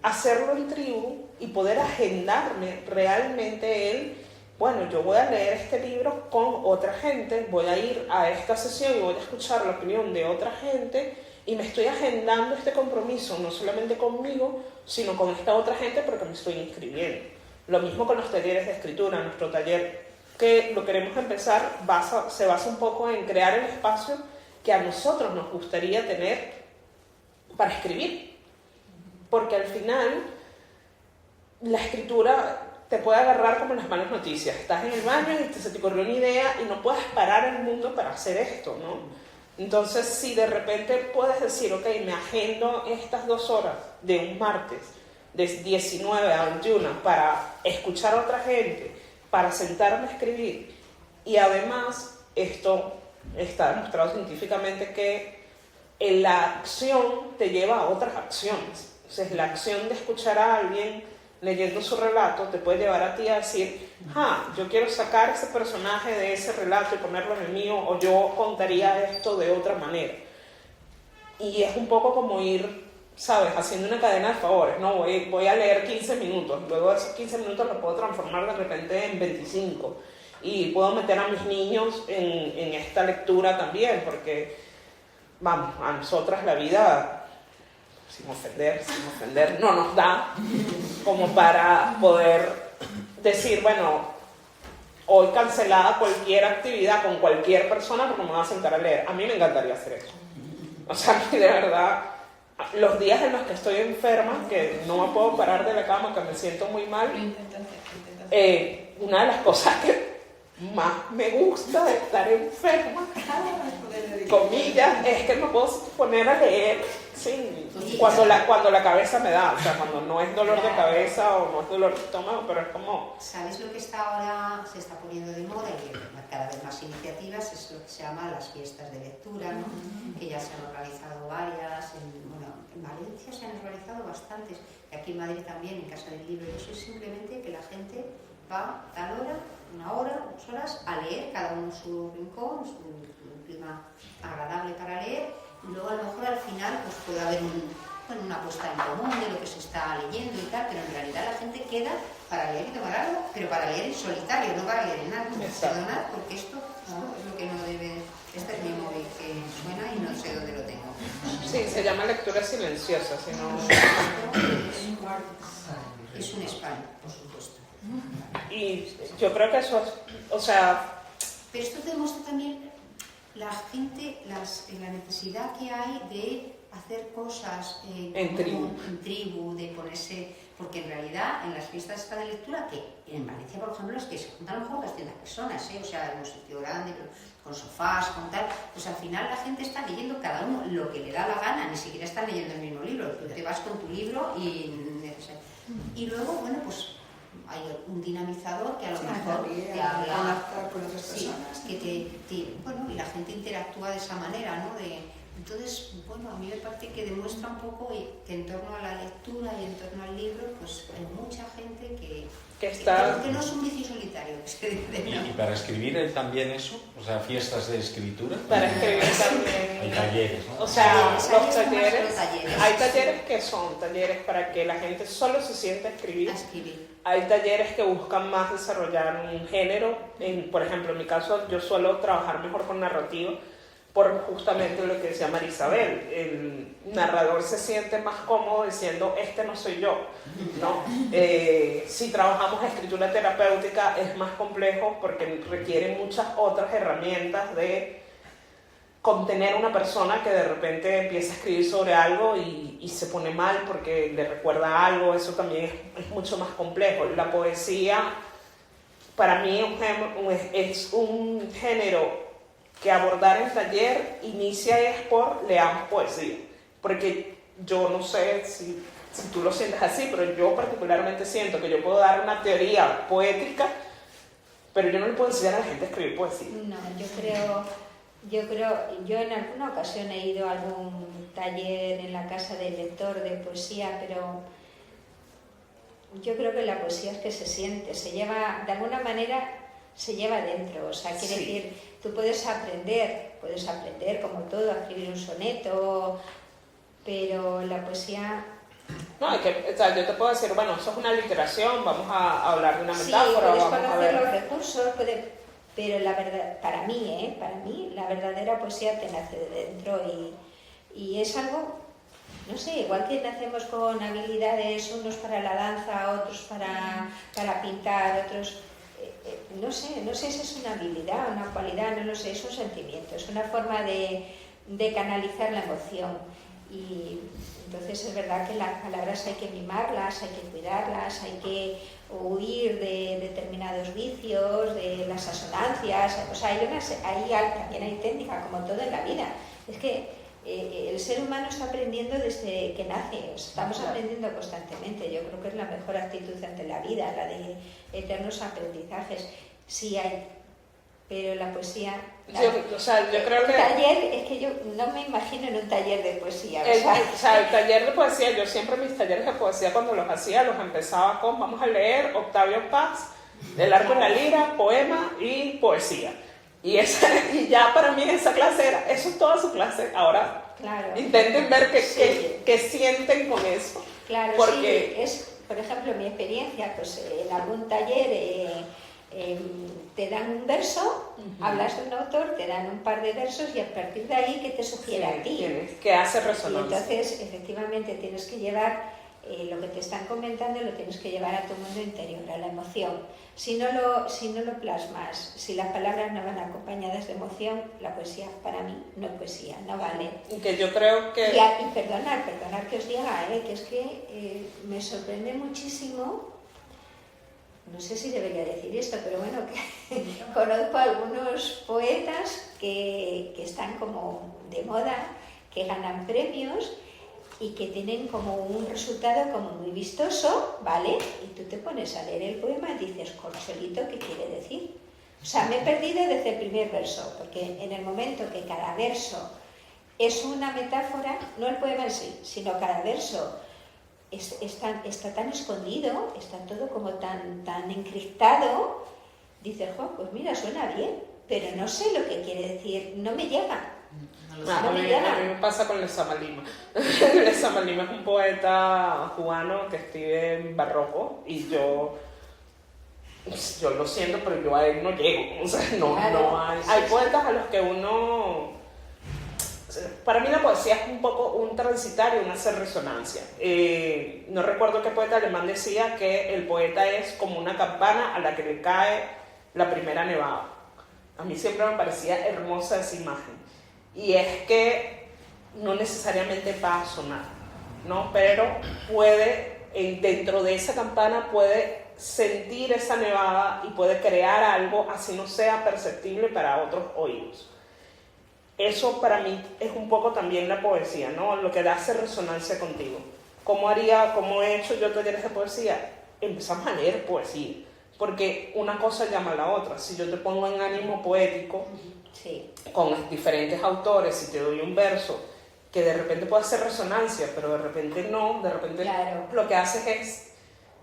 hacerlo en tribu y poder agendarme realmente el bueno, yo voy a leer este libro con otra gente, voy a ir a esta sesión y voy a escuchar la opinión de otra gente y me estoy agendando este compromiso, no solamente conmigo, sino con esta otra gente porque me estoy inscribiendo. Lo mismo con los talleres de escritura. Nuestro taller, que lo queremos empezar, se basa un poco en crear el espacio que a nosotros nos gustaría tener para escribir. Porque al final, la escritura te puede agarrar como las malas noticias. Estás en el baño y se te ocurrió una idea y no puedes parar el mundo para hacer esto, ¿no? Entonces, si de repente puedes decir, ok, me agendo estas 2 horas de un martes, de 19 a 21, para escuchar a otra gente, para sentarme a escribir, y además, esto está demostrado científicamente que la acción te lleva a otras acciones. Entonces, la acción de escuchar a alguien leyendo su relato te puede llevar a ti a decir, yo quiero sacar ese personaje de ese relato y ponerlo en el mío, o yo contaría esto de otra manera. Y es un poco como ir, ¿sabes?, haciendo una cadena de favores, ¿no? Voy a leer 15 minutos, luego esos 15 minutos los puedo transformar de repente en 25 y puedo meter a mis niños en esta lectura también, porque, vamos, a nosotras la vida, sin ofender, no nos da como para poder decir, bueno, hoy cancelada cualquier actividad con cualquier persona porque me voy a sentar a leer. A mí me encantaría hacer eso. O sea, de verdad, los días en los que estoy enferma, que no me puedo parar de la cama, que me siento muy mal, una de las cosas que más me gusta de estar enferma, comillas, es que me puedo poner a leer, sí, cuando la cabeza me da, o sea, cuando no es dolor de cabeza o no es dolor de estómago, pero es como... ¿Sabes lo que está ahora, se está poniendo de moda y cada vez más iniciativas? Es lo que se llama las fiestas de lectura, ¿no? Que ya se han organizado varias, en Valencia se han organizado bastantes, y aquí en Madrid también, en Casa del Libro, y eso es simplemente que la gente va tal hora, 1 hora, 2 horas, a leer, cada uno en su rincón, un clima agradable para leer, y luego a lo mejor al final pues puede haber una puesta en común de lo que se está leyendo y tal, pero en realidad la gente queda para leer y tomar algo, pero para leer en solitario, no para leer en algo. Perdonad, porque esto es lo que no debe... Este es mi móvil que suena y no sé dónde lo tengo. Sí, se llama lectura silenciosa, si no... Es un spam, por supuesto. Y yo creo que eso es, o sea... Pero esto demuestra también la gente, la necesidad que hay de hacer cosas en tribu, de ponerse... Porque en realidad, en las fiestas de lectura, que en Valencia, por ejemplo, es que se juntan a lo mejor 200 personas, o sea, en un sitio grande, con sofás, con tal, pues al final la gente está leyendo cada uno lo que le da la gana, ni siquiera están leyendo el mismo libro. Tú te vas con tu libro y luego, bueno, pues hay un dinamizador que a lo mejor te habla con otras personas. Sí, que bueno, y la gente interactúa de esa manera, ¿no? Entonces, bueno, a mí me parece que demuestra un poco que en torno a la lectura y en torno al libro, pues hay mucha gente que no es un vicio solitario. ¿Y para escribir también eso? O sea, fiestas de escritura. Para escribir también. Hay talleres, ¿no? O sea, los talleres. Hay talleres que son talleres para que la gente solo se sienta a escribir. Hay talleres que buscan más desarrollar un género. Por ejemplo, en mi caso, yo suelo trabajar mejor con narrativa, por justamente lo que decía Marisabel, el narrador se siente más cómodo diciendo, este no soy yo, ¿no? Si trabajamos escritura terapéutica es más complejo porque requiere muchas otras herramientas de contener a una persona que de repente empieza a escribir sobre algo y se pone mal porque le recuerda algo. Eso también es mucho más complejo. La poesía, para mí, es un género que abordar en taller inicia es por leamos poesía, porque yo no sé si tú lo sientes así, pero yo particularmente siento que yo puedo dar una teoría poética, pero yo no le puedo enseñar a la gente a escribir poesía. No, yo en alguna ocasión he ido a algún taller en la casa del lector de poesía, pero yo creo que la poesía es que se siente, se lleva, de alguna manera se lleva dentro, o sea, quiere decir, tú puedes aprender como todo, a escribir un soneto, pero la poesía No, es que, o sea, yo te puedo decir, bueno, eso es una literación, vamos a hablar de una metáfora, sí, puedes vamos a conocer ver. los recursos, pero la verdad, para mí, la verdadera poesía te nace de dentro y es algo, no sé, igual que nacemos con habilidades, unos para la danza, otros para pintar, otros, no sé si es una habilidad, una cualidad, no lo sé, es un sentimiento, es una forma de canalizar la emoción. Y entonces es verdad que las palabras hay que mimarlas, hay que cuidarlas, hay que huir de determinados vicios, de las asonancias, o sea, también hay técnica, como todo en la vida. Es que el ser humano está aprendiendo desde que nace, estamos aprendiendo constantemente. Yo creo que es la mejor actitud ante la vida, la de eternos aprendizajes. Sí hay, pero la poesía... yo creo que... Taller, es que yo no me imagino en un taller de poesía. El taller de poesía, yo siempre mis talleres de poesía cuando los hacía, los empezaba con, vamos a leer Octavio Paz, El arco en la lira, poema y poesía. Y ya para mí esa clase eso es toda su clase. Ahora intenten ver qué sienten con eso. Claro, porque... sí, es, por ejemplo, mi experiencia, pues en algún taller te dan un verso, hablas de un autor, te dan un par de versos y a partir de ahí, ¿qué te sugiere a ti? Que hace resonancia. Y entonces, efectivamente, tienes que llevar lo que te están comentando, lo tienes que llevar a tu mundo interior, a la emoción. Si no lo plasmas, si las palabras no van acompañadas de emoción, la poesía para mí no es poesía, no vale. Que yo creo que... Y perdonar que os diga, que es que me sorprende muchísimo, no sé si debería decir esto, pero bueno, que conozco algunos poetas que están como de moda, que ganan premios y que tienen como un resultado como muy vistoso, ¿vale? Y tú te pones a leer el poema y dices, corcholito, ¿qué quiere decir? O sea, me he perdido desde el primer verso, porque en el momento que cada verso es una metáfora, no el poema en sí, sino cada verso está tan escondido, está todo como tan encriptado, dices, pues mira, suena bien, pero no sé lo que quiere decir, no me llega. A mí me pasa con Lezama Lima. Lezama Lima es un poeta cubano que escribe en barroco y yo lo siento, pero yo a él no llego. O sea, no hay poetas a los que uno... Para mí la poesía es un poco un transitario, un hacer resonancia. No recuerdo qué poeta alemán decía que el poeta es como una campana a la que le cae la primera nevada. A mí siempre me parecía hermosa esa imagen. Y es que no necesariamente va a sonar, ¿no? Pero puede, dentro de esa campana puede sentir esa nevada y puede crear algo así no sea perceptible para otros oídos. Eso para mí es un poco también la poesía, ¿no? Lo que hace resonancia contigo. ¿Cómo he hecho yo talleres de poesía? Empezamos a leer poesía, porque una cosa llama a la otra. Si yo te pongo en ánimo poético, con diferentes autores, si te doy un verso que de repente puede hacer resonancia, pero de repente no, de repente lo que haces es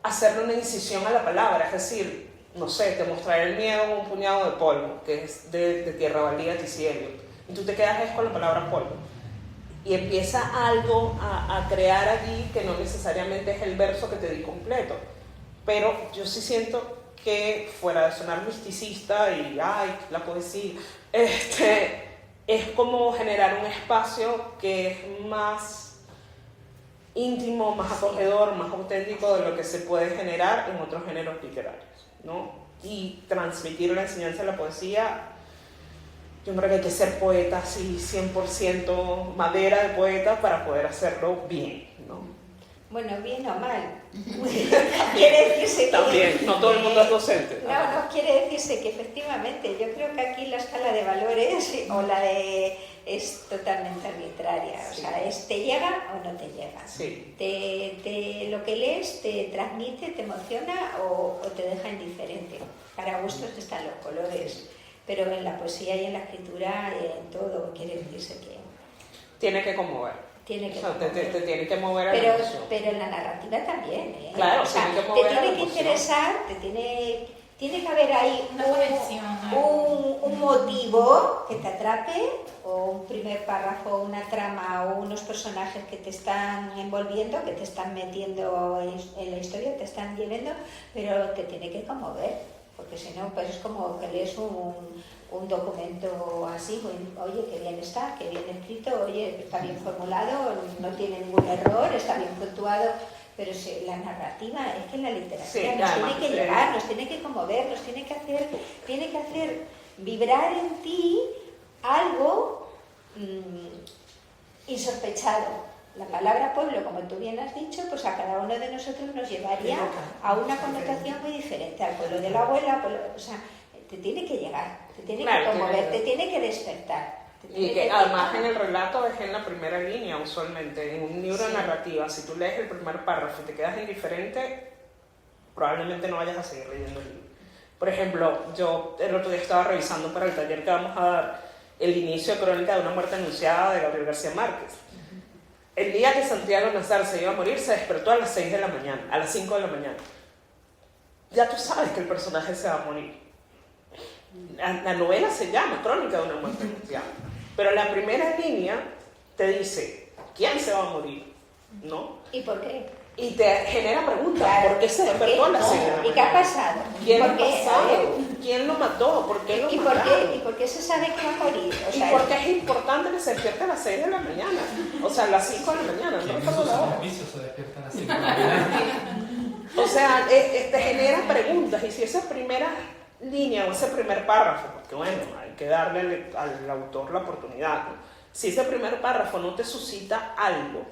hacerle una incisión a la palabra, es decir, no sé, te mostraré el miedo en un puñado de polvo, que es de Tierra Baldía, T.C. Eliot, y tú te quedas con la palabra polvo, y empieza algo a crear allí que no necesariamente es el verso que te di completo, pero yo sí siento que fuera de sonar misticista y la poesía, es como generar un espacio que es más íntimo, más acogedor, más auténtico de lo que se puede generar en otros géneros literarios, ¿no? Y transmitir la enseñanza de la poesía, yo creo que hay que ser poeta así 100% madera de poeta para poder hacerlo bien, ¿no? Bueno, bien o mal. Quiere decirse que... También, no todo el mundo es docente. No, quiere decirse que efectivamente, yo creo que aquí la escala de valores o la de... es totalmente arbitraria. O sea, ¿te llega o no te llega? Sí. Lo que lees te transmite, te emociona o te deja indiferente. Para gustos están los colores. Pero en la poesía y en la escritura, en todo, quiere decirse que... Tiene que conmover. Te tiene que mover a la emoción. Pero en la narrativa también, Claro, o sea, tiene que mover te tiene a la que emoción. interesar, te tiene Tiene que haber ahí Una conexión, un motivo que te atrape, o un primer párrafo, una trama o unos personajes que te están envolviendo, que te están metiendo en la historia, te están llevando, pero te tiene que conmover, porque si no, pues es como que lees un documento así, oye, qué bien está, qué bien escrito, oye, está bien formulado, no tiene ningún error, está bien puntuado. Pero si la narrativa, es que la literatura nos tiene que llegar, nos tiene que conmover, nos tiene que hacer vibrar en ti algo insospechado. La palabra pueblo, como tú bien has dicho, pues a cada uno de nosotros nos llevaría a una connotación muy diferente. Al pueblo de la abuela, o sea, te tiene que llegar, te tiene que conmover, te tiene que despertar. Y que además en el relato es en la primera línea usualmente, en un libro de narrativa, si tú lees el primer párrafo y te quedas indiferente, probablemente no vayas a seguir leyendo el libro. Por ejemplo, yo el otro día estaba revisando para el taller que vamos a dar el inicio de Crónica de una muerte anunciada de Gabriel García Márquez. El día que Santiago Nazar se iba a morir, se despertó a las 6 de la mañana, a las 5 de la mañana. Ya tú sabes que el personaje se va a morir. La novela se llama Crónica de una muerte anunciada. Pero la primera línea te dice quién se va a morir, ¿no? ¿Y por qué? Y te genera preguntas. Claro, ¿por qué se despertó a las 6 de la mañana? ¿Y qué ha pasado? ¿Quién lo pasado? ¿Quién lo mató? ¿Por qué lo mataron? ¿Y por qué se sabe que va a morir? O sea, ¿y por qué es importante que se despierte a las 6 de la mañana? O sea, a las 5 de la mañana. ¿Quién no hizo la hora? servicio se despierta a las 5 de la mañana? O sea, te genera preguntas. Y si esa primera línea o ese primer párrafo, porque bueno, hay que darle al autor la oportunidad, ¿no? Si ese primer párrafo no te suscita algo,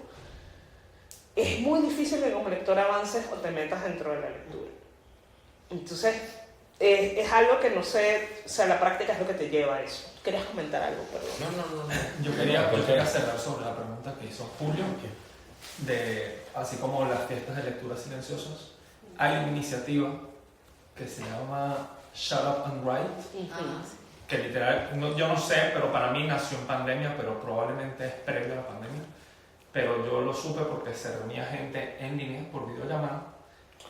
es muy difícil que como lector avances o te metas dentro de la lectura. Entonces, es algo que no sé, o sea, la práctica es lo que te lleva a eso. ¿Querías comentar algo? Perdón. No. Yo quería cerrar sobre la pregunta que hizo Julio, así como las fiestas de lectura silenciosas, hay una iniciativa que se llama Shut Up and Write, que literal, yo no sé, pero para mí nació en pandemia, pero probablemente es previo a la pandemia. Pero yo lo supe porque se reunía gente en línea por videollamada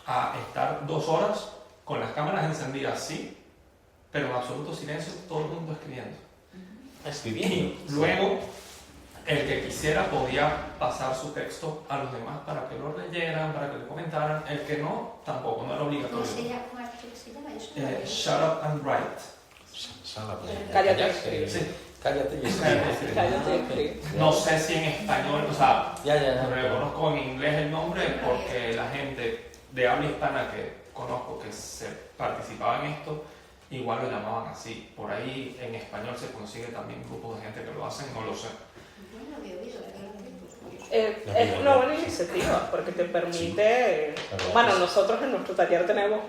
a estar 2 horas con las cámaras encendidas, sí, pero en absoluto silencio, todo el mundo escribiendo. Escribiendo. Luego, el que quisiera podía pasar su texto a los demás para que lo leyeran, para que le comentaran. El que no, tampoco, no era obligatorio. ¿Cómo se llama eso? Shut Up and Write. Cállate y escribe. Sí. Cállate y escribe. Cállate y escribe. No sé si en español, o sea, Ya. reconozco en inglés el nombre porque la gente de habla hispana que conozco que se participaba en esto, igual lo llamaban así. Por ahí en español se consigue también grupos de gente que lo hacen, no lo sé. Es una buena iniciativa porque te permite, bueno, nosotros en nuestro taller tenemos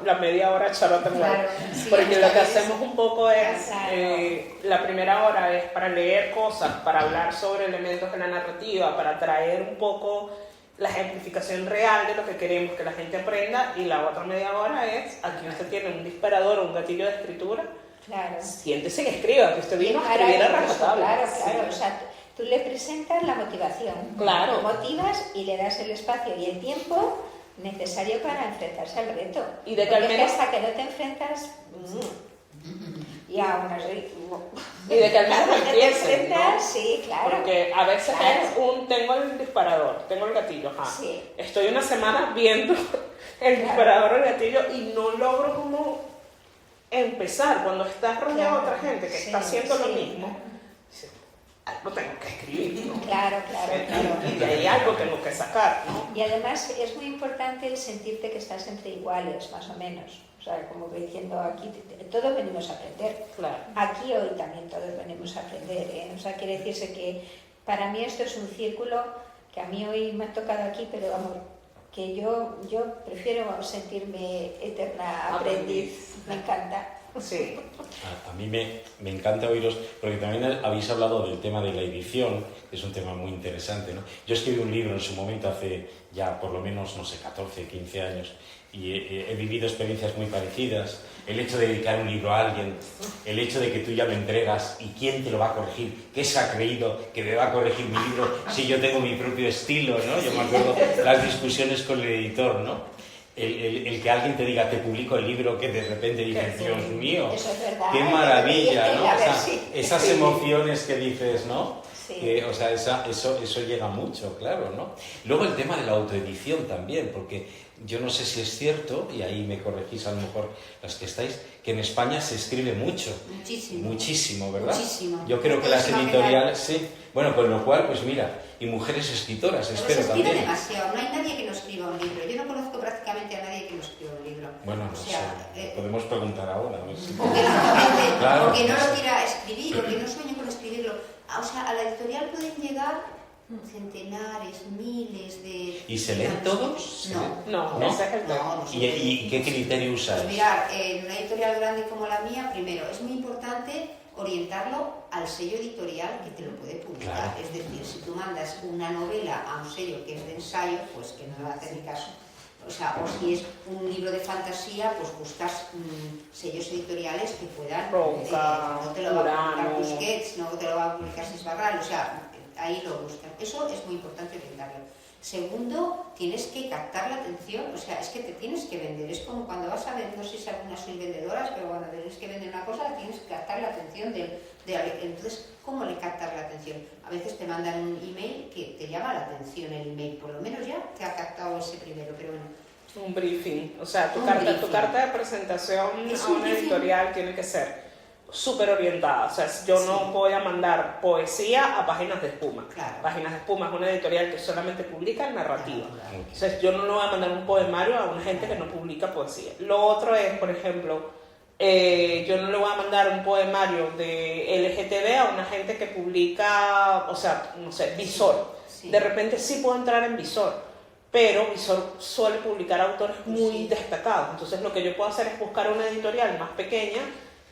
la media hora charla, claro, sí, porque lo que hacemos un poco es, la primera hora es para leer cosas, para hablar sobre elementos de la narrativa, para traer un poco la ejemplificación real de lo que queremos que la gente aprenda, y la otra media hora es, aquí usted tiene un disparador o un gatillo de escritura, siéntese y escriba, que usted vino a escribir a rajatabla. Claro, o sea, tú le presentas la motivación, claro. Lo motivas y le das el espacio y el tiempo necesario para enfrentarse al reto. Y de que al menos hasta que no te enfrentas, y aún así, y de que al menos empiecen, ¿no? Sí, claro. Porque a veces es tengo el disparador, tengo el gatillo, sí. Estoy una semana viendo el disparador o el gatillo y no logro como empezar cuando estás rodeado de otra gente que está haciendo lo mismo. Algo tengo que escribir, ¿no? Claro. Y de ahí algo tengo que sacar, ¿no? Y además es muy importante el sentirte que estás entre iguales, más o menos. O sea, como que diciendo, aquí todos venimos a aprender. Claro. Aquí hoy también todos venimos a aprender, ¿eh? O sea, quiere decirse que para mí esto es un círculo que a mí hoy me ha tocado aquí, pero vamos, que yo prefiero sentirme eterna aprendiz. Me encanta. Sí. A mí me encanta oíros, porque también habéis hablado del tema de la edición, que es un tema muy interesante, ¿no? Yo escribí un libro en su momento hace ya por lo menos, no sé, 14, 15 años, y he vivido experiencias muy parecidas. El hecho de dedicar un libro a alguien, el hecho de que tú ya lo entregas y quién te lo va a corregir, qué se ha creído que me va a corregir mi libro si yo tengo mi propio estilo, ¿no? Yo me acuerdo las discusiones con el editor, ¿no? el que alguien te diga, te publico el libro, que de repente dices, Dios mío, eso es verdad, qué maravilla, ¿no? a ver, O sea, sí. esas emociones que dices, ¿no? Sí. Que, o sea, eso llega mucho, claro, ¿no? Luego el tema de la autoedición también, porque yo no sé si es cierto, y ahí me corregís a lo mejor las que estáis, que en España se escribe mucho. Muchísimo. Muchísimo, ¿verdad? Muchísimo. Yo creo que las editoriales, sí. Bueno, con lo cual, pues mira, y mujeres escritoras, Pero espero se escribe también. demasiado, no hay nadie que no escriba un libro. Yo no conozco prácticamente a nadie que no escriba un libro. Bueno, O no sea, sé, podemos preguntar ahora. A ver si... o que no, Claro, o que no sí. lo quiera escribir, o que no sueñe con escribirlo. O sea, a la editorial pueden llegar centenares, miles de... ¿Y se leen todos? No, ¿No? ese es el tema. No se ¿Y leen. qué criterio usáis? Pues mirar, en una editorial grande como la mía, primero, es muy importante orientarlo al sello editorial que te lo puede publicar. Claro. Es decir, si tú mandas una novela a un sello que es de ensayo, pues que no le va a hacer ni caso. O sea, o si es un libro de fantasía, pues buscas sellos editoriales que puedan... Roca, no te lo va a publicar Urano. Busquets, no te lo va a publicar Sisbarral, o sea, ahí lo buscan. Eso es muy importante orientarlo. Segundo, tienes que captar la atención, o sea, es que te tienes que vender. Es como cuando vas a vender, no sé si algunas sois vendedoras, pero cuando tienes que vender una cosa, tienes que captar la atención entonces, ¿cómo le captas la atención? A veces te mandan un email que te llama la atención el email, por lo menos ya te ha captado ese primero, pero bueno. Un briefing, o sea, tu Un carta briefing. de presentación Es a un una briefing. editorial tiene que ser súper orientada, o sea, yo no voy a mandar poesía a Páginas de Espuma. Claro. Páginas de Espuma es una editorial que solamente publica narrativa. Claro. Entonces yo no le voy a mandar un poemario a una gente que no publica poesía. Lo otro es, por ejemplo, yo no le voy a mandar un poemario de LGTB a una gente que publica, o sea, no sé, Visor. Sí. De repente sí puedo entrar en Visor, pero Visor suele publicar autores muy destacados. Entonces lo que yo puedo hacer es buscar una editorial más pequeña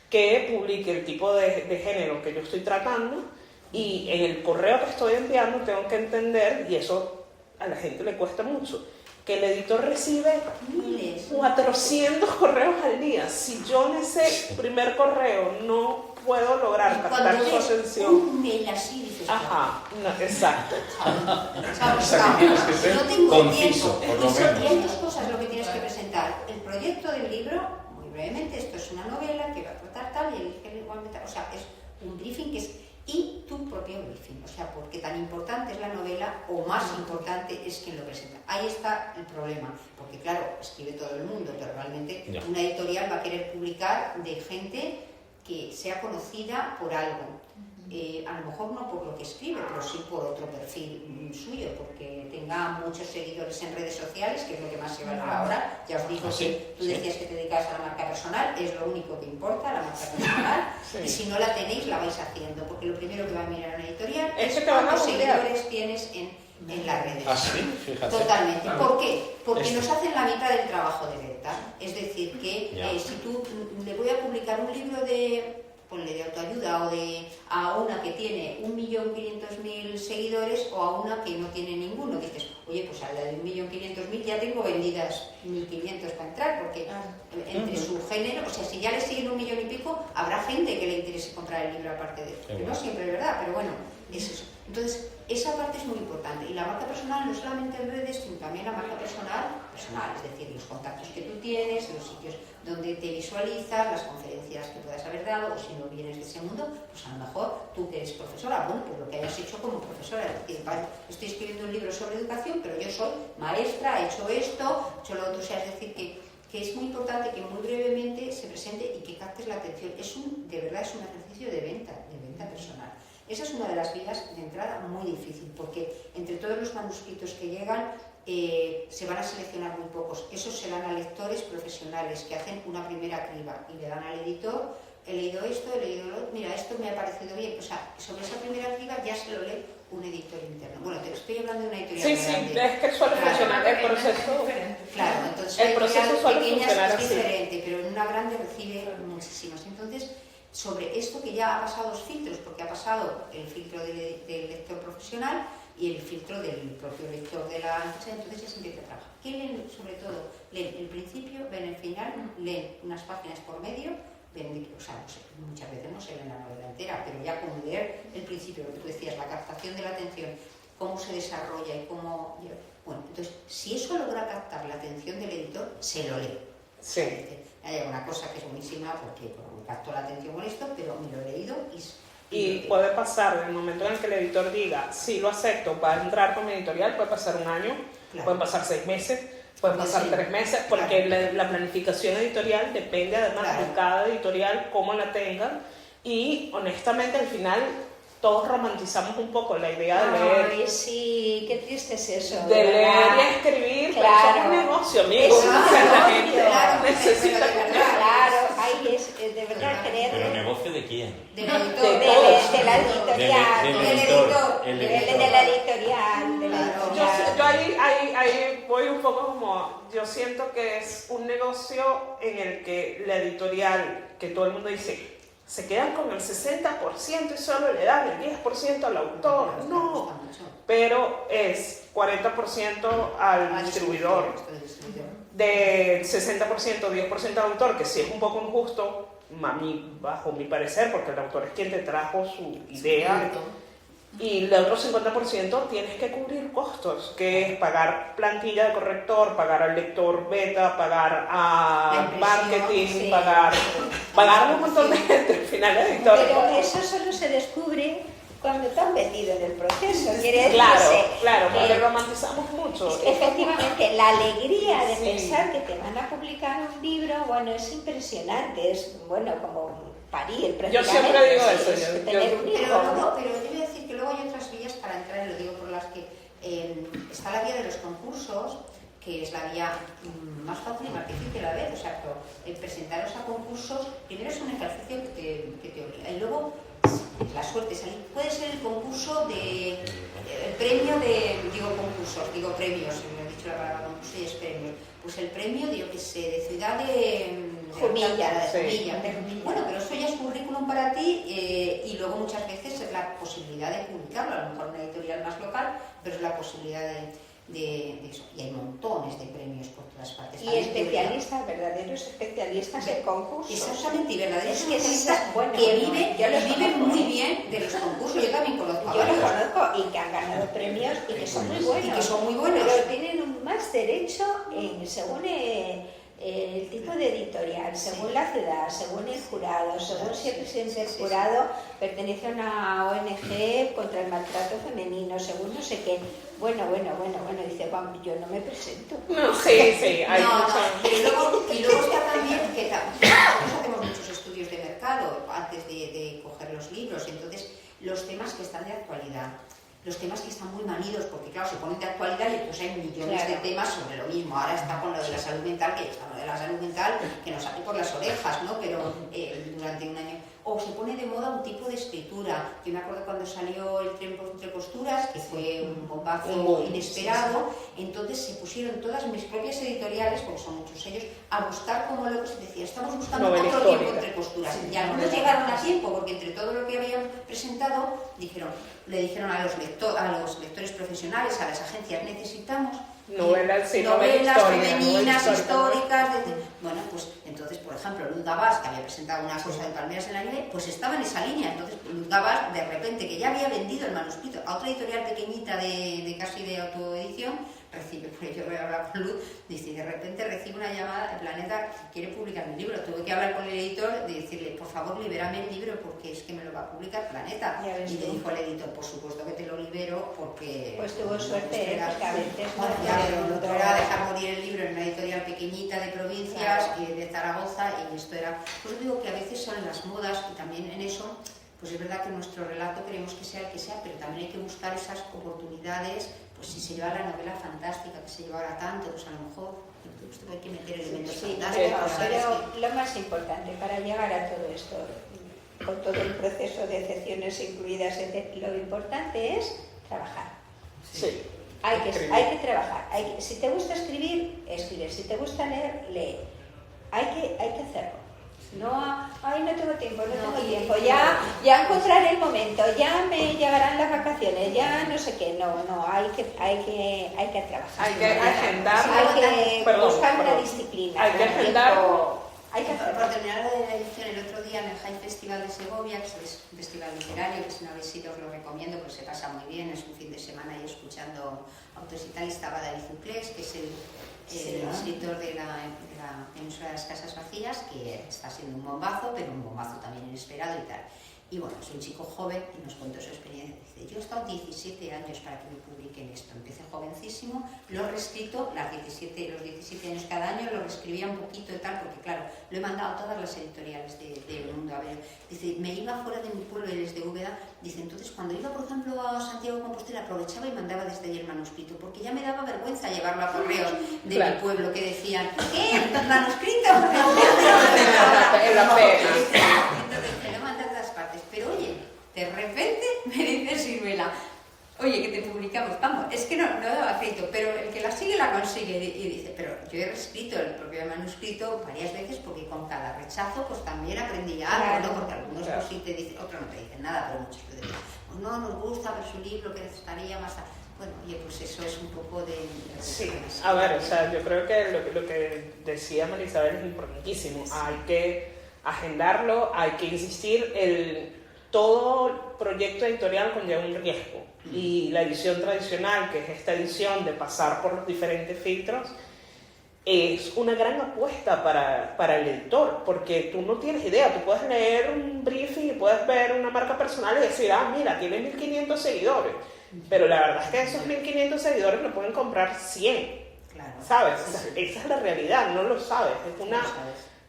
que publique el tipo de género que yo estoy tratando, y en el correo que estoy enviando tengo que entender, y eso a la gente le cuesta mucho, que el editor recibe Miles. 400 correos al día. Si yo en ese primer correo no puedo lograr captar Cuando su ves atención... un mail así, dices... Ajá, no, exacto. ¿Sabes? O sea, que tienes que ser No tengo conciso, tiempo. por lo menos. Y hay dos cosas lo que tienes que presentar. El proyecto del libro, muy brevemente, esto es una novela que va a tratar tal y elige igualmente, o sea, es un briefing que es... Y tu propio briefing, o sea, porque tan importante es la novela o más importante es quien lo presenta. Ahí está el problema, porque claro, escribe todo el mundo, pero realmente Ya. una editorial va a querer publicar de gente que sea conocida por algo. A lo mejor no por lo que escribe, pero sí por otro perfil suyo, porque tenga muchos seguidores en redes sociales, que es lo que más se valora ahora. Ya os digo que tú decías que te dedicas a la marca personal, es lo único que importa, la marca personal, y si no la tenéis, la vais haciendo, porque lo primero que va a mirar una editorial Es es que te van a cuántos googlear. seguidores tienes en las redes. Ah, sí, fíjate. Totalmente. Claro. ¿Por qué? Porque Esto. nos hacen la mitad del trabajo de venta. Es decir, que Ya. si tú le voy a publicar un libro de autoayuda a una que tiene 1.500.000 seguidores o a una que no tiene ninguno, dices, oye, pues a la de 1.500.000 ya tengo vendidas 1.500 para entrar, porque entre su género, o sea, si ya le siguen 1 millón y pico, habrá gente que le interese comprar el libro aparte de él. Que no siempre es verdad, pero bueno, es eso. Entonces, esa parte es muy importante. Y la marca personal no solamente en redes, sino también la marca personal, es decir, los contactos que tú tienes, los sitios donde te visualizas, las conferencias que puedas haber dado, o si no vienes de ese mundo, pues a lo mejor tú que eres profesora, bueno, pues lo que hayas hecho como profesora, es decir, vale, estoy escribiendo un libro sobre educación, pero yo soy maestra, he hecho esto, he hecho lo otro, o sea, es decir, que es muy importante que muy brevemente se presente y que captes la atención. De verdad es un ejercicio de venta personal. Esa es una de las vías de entrada muy difícil, porque entre todos los manuscritos que llegan se van a seleccionar muy pocos. Esos se dan a lectores profesionales que hacen una primera criba y le dan al editor, he leído esto, he leído lo otro, mira, esto me ha parecido bien. O sea, sobre esa primera criba ya se lo lee un editor interno. Bueno, te estoy hablando de una editorial Sí, grande. es que suele funcionar el proceso. Claro, entonces El hay proceso editoriales suele pequeñas funcionar es así. diferente, pero en una grande recibe muchísimas. Entonces, sobre esto que ya ha pasado los filtros, porque ha pasado el filtro del lector profesional y el filtro del propio lector de la empresa, entonces ya se empieza a trabajar. ¿Qué leen? Sobre todo, leen el principio, ven el final, leen unas páginas por medio, o sea, no sé, muchas veces no se leen la novela entera, pero ya con leer el principio, lo que tú decías, la captación de la atención. cómo se desarrolla y cómo... Bueno, entonces, si eso logra captar la atención del editor, se lo lee. Sí. Hay una cosa que es buenísima porque me captó la atención con esto, pero me lo he leído y puede pasar, en el momento en el que el editor diga, sí, lo acepto, va a entrar con mi editorial, puede pasar un año, pueden pasar 6 meses, pueden pasar 3 meses, porque la planificación editorial depende además de cada editorial, cómo la tengan, y honestamente al final todos romantizamos un poco la idea de leer. Ay, sí, qué triste es eso. De leer y escribir, pero eso es un negocio, amigos. Es un o sea, la gente negocio. necesita comer. Claro, ahí es de verdad querer. ¿Pero negocio de quién? Del editor. De la editorial. Del editor. El De editor. la editorial. De la editorial. Yo ahí voy un poco como, yo siento que es un negocio en el que la editorial, que todo el mundo dice, se quedan con el 60% y solo le dan el 10% al autor. No, pero es 40% al distribuidor, del 60%, 10% al autor, que sí es un poco injusto, bajo mi parecer, porque el autor es quien te trajo su idea. Y el otro 50% tienes que cubrir costos, que es pagar plantilla de corrector, pagar al lector beta, pagar a marketing, pagar a un montón de gente, al final el editor. Pero eso solo se descubre cuando te han metido en el proceso. Quiere Claro, porque romantizamos mucho. Efectivamente, la alegría de pensar que te van a publicar un libro, bueno, es impresionante, es bueno como parir prácticamente. Yo siempre digo eso. Tener un hijo. Pero yo voy a decir que luego hay otras vías para entrar, y lo digo por las que está la vía de los concursos, que es la vía más fácil y más difícil a la vez. O sea, presentaros a concursos, primero es un ejercicio que te obliga, y luego la suerte salir. Puede ser el concurso el premio de, digo premios, me he dicho la palabra concurso y es premios. Pues el premio, digo que sé, de ciudad de Jumilla. Bueno, pero eso ya es currículum para ti, y luego muchas veces es la posibilidad de publicarlo, a lo mejor una editorial más local, pero es la posibilidad de eso. Y hay montones de premios por todas partes. Y especialistas, verdaderos especialistas en concursos. Exactamente, y verdaderos especialistas que viven muy bien de los concursos. Yo también conozco a varios. Yo los conozco y que han ganado premios y que son muy buenos. Pero tienen más derecho según el tipo de editorial, según la ciudad, según el jurado, según si el presidente del jurado pertenece a una ONG contra el maltrato femenino, según no sé qué. Bueno, dice, vamos, yo no me presento. No, sí, hay y luego está también que nosotros hacemos muchos estudios de mercado antes de coger los libros, entonces los temas que están de actualidad, los temas que están muy manidos, porque claro, se ponen de actualidad y pues hay millones de temas sobre lo mismo. Ahora está con lo de la salud mental, que está lo de la salud mental, que nos sale por las orejas, ¿no? Pero durante un año. O se pone de moda un tipo de escritura. Yo me acuerdo cuando salió el tren entre costuras, que fue un bombazo inesperado, entonces se pusieron todas mis propias editoriales, porque son muchos ellos, a buscar como locos y decía, estamos buscando otro tiempo entre costuras. Y algunos llegaron a tiempo, porque entre todo lo que habían presentado, le dijeron a los lectores profesionales, a las agencias, necesitamos novelas femeninas, históricas. Bueno, pues entonces, por ejemplo, Luz Gabás, que había presentado una cosa de Palmeras en la Nieve, pues estaba en esa línea. Entonces, Luz Gabás, de repente, que ya había vendido el manuscrito a otra editorial pequeñita de casi de autoedición, recibe, pues yo voy a hablar con Luz, dice, de repente recibe una llamada de Planeta que quiere publicar mi libro. Tuve que hablar con el editor, de decirle, por favor, libérame el libro porque es que me lo va a publicar Planeta. Y le dijo al editor, por supuesto que te lo libero porque... Pues tuvo suerte, porque a veces lo otro era dejar morir el libro en una editorial pequeñita de provincias, de Zaragoza, y esto era... Pues digo que a veces son las modas, y también en eso, pues es verdad que nuestro relato queremos que sea el que sea, pero también hay que buscar esas oportunidades. Pues si se lleva la novela fantástica, que se lleva ahora tanto, pues a lo mejor hay que meter elementos fantásticos. Pero lo más importante para llegar a todo esto, con todo el proceso de excepciones incluidas, lo importante es trabajar. Sí. Hay que trabajar. Si te gusta escribir, escribe. Si te gusta leer, lee. Hay que hacerlo. No, no tengo tiempo, ya encontraré el momento, ya me llegarán las vacaciones, ya no sé qué, hay que trabajar. Hay que agendar, hay que buscar una disciplina. Hay que agendar Hay que hacerlo. Por terminar la edición, el otro día en el High Festival de Segovia, que es un festival literario, que si no habéis ido os lo recomiendo, pues se pasa muy bien, es un fin de semana y escuchando autores y tal, estaba David Uclés, que es el escritor de la Península de las Casas Vacías, que está siendo un bombazo, pero un bombazo también inesperado y tal. Y bueno, es un chico joven y nos contó su experiencia. Dice, yo he estado 17 años para que me publiquen esto. Empecé jovencísimo, lo he reescrito, los 17 años cada año, lo reescribía un poquito y tal, porque claro, lo he mandado a todas las editoriales del mundo. A ver, dice, me iba fuera de mi pueblo, él es de Úbeda. Dice, entonces cuando iba, por ejemplo, a Santiago de Compostela, aprovechaba y mandaba desde allí el manuscrito, porque ya me daba vergüenza llevarlo a correos de mi pueblo, que decían, ¿qué? ¿El manuscrito? En la pena. Entonces, me lo mandan a todas partes. Pero oye, de repente me dice Siruela, oye, que te publicamos, vamos, es que no daba crédito, pero el que la sigue la consigue. Y dice, pero yo he reescrito el propio manuscrito varias veces porque con cada rechazo pues también aprendí algo, ¿no? Porque algunos pues sí te dicen, otros no te dicen nada, pero muchos te dicen, pues no, nos gusta ver su libro, que estaría más... Bueno, oye, pues eso es un poco de... Sí, a ver, o sea, yo creo que lo que decía Marisabel es importantísimo. Hay que agendarlo, hay que insistir. Todo proyecto editorial conlleva un riesgo. Y la edición tradicional, que es esta edición de pasar por los diferentes filtros, es una gran apuesta para el editor, porque tú no tienes idea. Tú puedes leer un briefing y puedes ver una marca personal y decir, mira, tiene 1500 seguidores. Pero la verdad es que esos 1500 seguidores lo pueden comprar 100, claro. ¿Sabes? O sea, esa es la realidad, no lo sabes,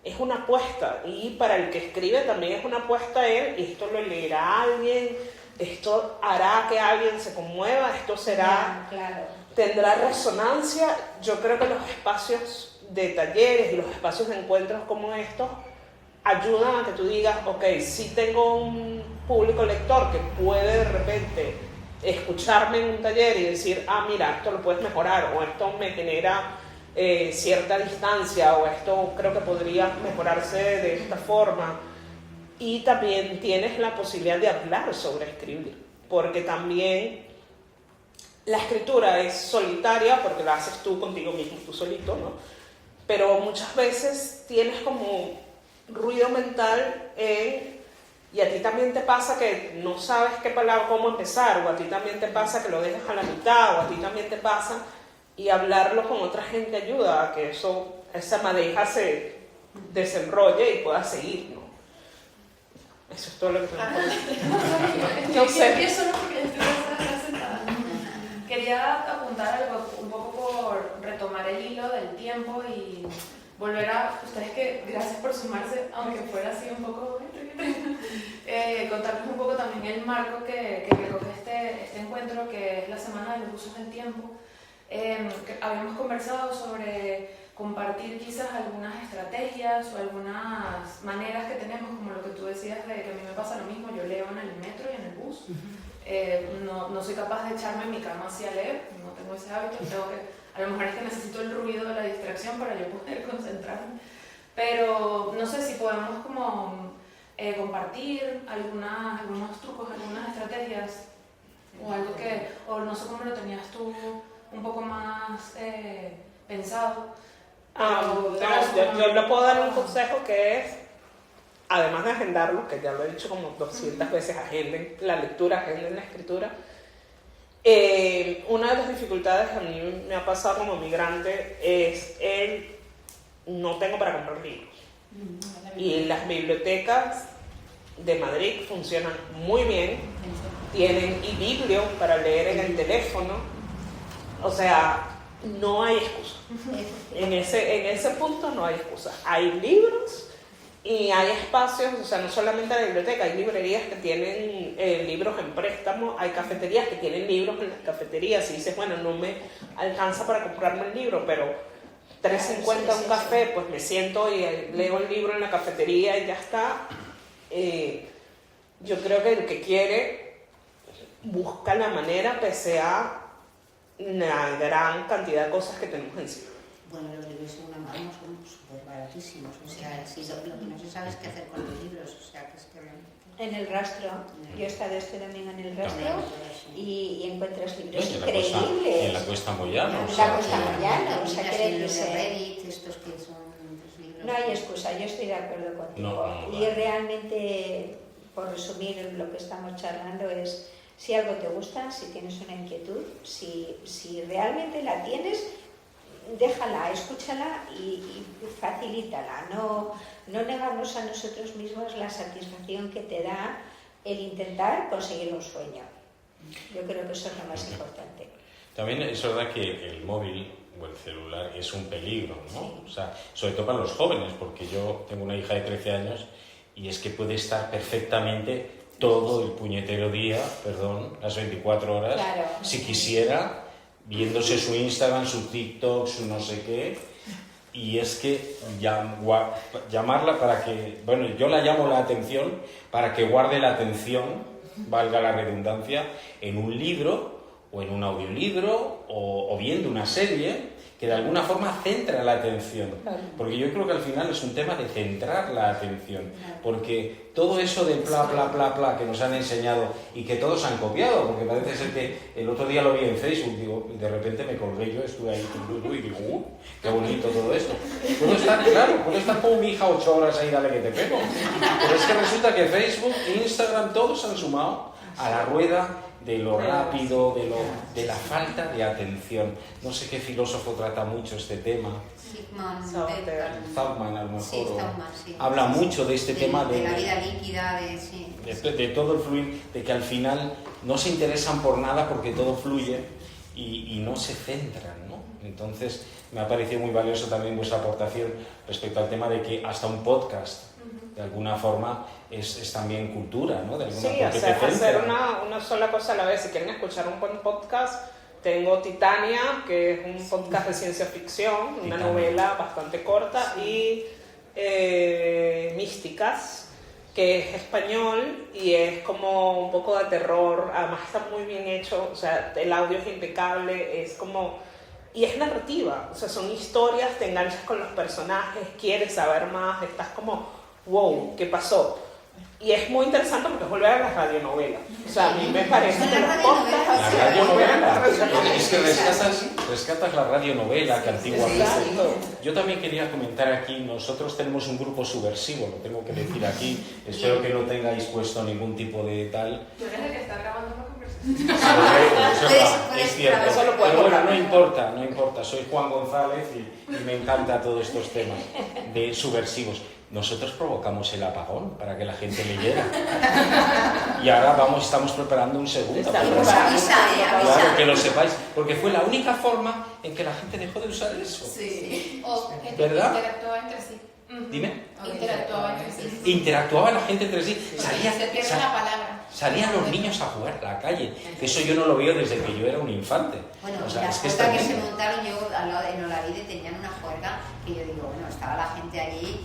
es una apuesta. Y para el que escribe también es una apuesta esto lo leerá alguien, esto hará que alguien se conmueva, esto será, tendrá resonancia. Yo creo que los espacios de talleres y los espacios de encuentros como estos ayudan a que tú digas, ok, sí tengo un público lector que puede de repente escucharme en un taller y decir, mira, esto lo puedes mejorar, o esto me genera cierta distancia, o esto creo que podría mejorarse de esta forma. Y también tienes la posibilidad de hablar sobre escribir, porque también la escritura es solitaria, porque la haces tú contigo mismo, tú solito, ¿no? Pero muchas veces tienes como ruido mental y a ti también te pasa que no sabes qué palabra, cómo empezar, o a ti también te pasa que lo dejas a la mitad, o a ti también te pasa, y hablarlo con otra gente ayuda a que esa madeja se desenrolle y pueda seguir, ¿no? Eso es todo lo que tengo que decir. No sé. Empiezo porque estoy sentada. Quería apuntar algo un poco por retomar el hilo del tiempo y volver a ustedes que gracias por sumarse, aunque fuera así un poco contarles un poco también el marco que recoge este encuentro, que es la Semana de los Usos del Tiempo. Habíamos conversado sobre compartir quizás algunas estrategias o algunas maneras que tenemos, como lo que tú decías de que a mí me pasa lo mismo, yo leo en el metro y en el bus. No soy capaz de echarme en mi cama así a leer, no tengo ese hábito, a lo mejor es que necesito el ruido de la distracción para yo poder concentrarme, pero no sé si podemos como compartir algunos trucos, algunas estrategias o algo o no sé cómo lo tenías tú un poco más pensado. Yo le puedo dar un consejo que es, además de agendarlo, que ya lo he dicho como 200 veces, agenden la lectura, agenden la escritura. Una de las dificultades que a mí me ha pasado como migrante es no tengo para comprar libros. Y las bibliotecas de Madrid funcionan muy bien, tienen e-biblio para leer en el teléfono, o sea, no hay excusa. En ese punto no hay excusa. Hay libros y hay espacios, o sea, no solamente la biblioteca, hay librerías que tienen libros en préstamo, hay cafeterías que tienen libros en las cafeterías. Y dices, bueno, no me alcanza para comprarme el libro, pero 3.50 un café, pues me siento y leo el libro en la cafetería y ya está. Yo creo que el que quiere busca la manera, pese a la gran cantidad de cosas que tenemos encima. Bueno, los libros en una mano son súper baratísimos, o sea, lo que no se sabe es qué hacer con los libros, o sea, que es que realmente... En el rastro, yo he estado este domingo en el rastro y encuentras libros En increíbles. la Cuesta Moyano. En la Cuesta Moyano, o sea, los de Reddit, estos que son... No hay excusa. Yo estoy de acuerdo contigo. No, Y realmente, por resumir lo que estamos charlando, es si algo te gusta, si tienes una inquietud, si realmente la tienes, déjala, escúchala y facilítala. No negarnos a nosotros mismos la satisfacción que te da el intentar conseguir un sueño. Yo creo que eso es lo más importante. También es verdad que el móvil o el celular es un peligro, ¿no? Sí. O sea, sobre todo para los jóvenes, porque yo tengo una hija de 13 años y es que puede estar perfectamente todo el puñetero día, las 24 horas, Claro. si quisiera, viéndose su Instagram, su TikTok, su no sé qué, y es que llamarla para que, bueno, yo la llamo la atención para que guarde la atención, valga la redundancia, en un libro o en un audiolibro o viendo una serie que de alguna forma centra la atención. Porque yo creo que al final es un tema de centrar la atención. Porque todo eso de bla que nos han enseñado y que todos han copiado, porque parece ser que el otro día lo vi en Facebook, digo, y de repente me colgué yo, estuve ahí y digo, qué bonito todo esto. Puedo estar como mi hija 8 horas ahí, dale que te pego. Pero es que resulta que Facebook, Instagram, todos han sumado a la rueda de lo rápido, de la falta de atención. No sé qué filósofo trata mucho este tema. Thalman, a lo mejor. Sí, Thalman, sí. Habla mucho de este tema de la vida líquida, de todo el fluir, de que al final no se interesan por nada porque todo fluye y no se centran, ¿no? Entonces, me ha parecido muy valioso también vuestra aportación respecto al tema de que hasta un podcast, de alguna forma, es también cultura, ¿no? De alguna Sí, hacer una sola cosa a la vez. Si quieren escuchar un buen podcast, tengo Titania, que es un podcast de ciencia ficción, una novela bastante corta, y Místicas, que es español y es como un poco de terror. Además está muy bien hecho, o sea, el audio es impecable, es como... Y es narrativa, o sea, son historias, te enganchas con los personajes, quieres saber más, estás como, wow, ¿qué pasó? Y es muy interesante porque es volver a la radionovela. O sea, a mí me parece que los podcasts... La radionovela. Es que rescatas la radionovela que antiguamente... Yo también quería comentar aquí, nosotros tenemos un grupo subversivo, lo tengo que decir aquí, espero que no tengáis puesto ningún tipo de tal... Tú eres el que está grabando la conversación. Es cierto, pero bueno, no importa, soy Juan González y me encanta todos estos temas de subversivos. Nosotros provocamos el apagón para que la gente leyera. Y ahora estamos preparando un segundo. Claro, que lo sepáis, porque fue la única forma en que la gente dejó de usar eso. Sí. O gente ¿verdad? que interactuaba entre sí. Dime. Interactuaba entre sí. Interactuaba la gente entre sí. Se pierde la palabra. Salían los niños a jugar a la calle. Eso yo no lo veo desde que yo era un infante. Bueno, o sea, la es que juerga que se montaron, yo al lado de Nolavide tenían una juerga que yo digo, bueno, estaba la gente allí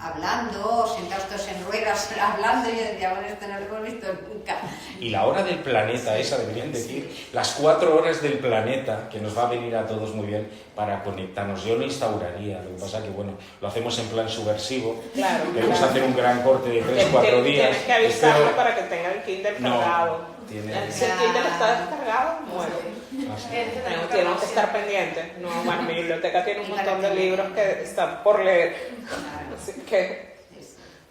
hablando, sentados todos en ruedas hablando, y yo decía, bueno, esto no lo hemos visto nunca. Y la hora del planeta, esa deberían decir, las 4 horas del planeta, que nos va a venir a todos muy bien para conectarnos. Yo lo instauraría, lo que pasa que, bueno, lo hacemos en plan subversivo. Claro. Queremos hacer un gran corte de 3-4 días. Tienes que avisarlo para que tenga el Kindle cargado. Si el Kindle está descargado, bueno. Tenemos que estar pendientes. No, bueno, mi biblioteca tiene un montón de libros que están por leer. Así que,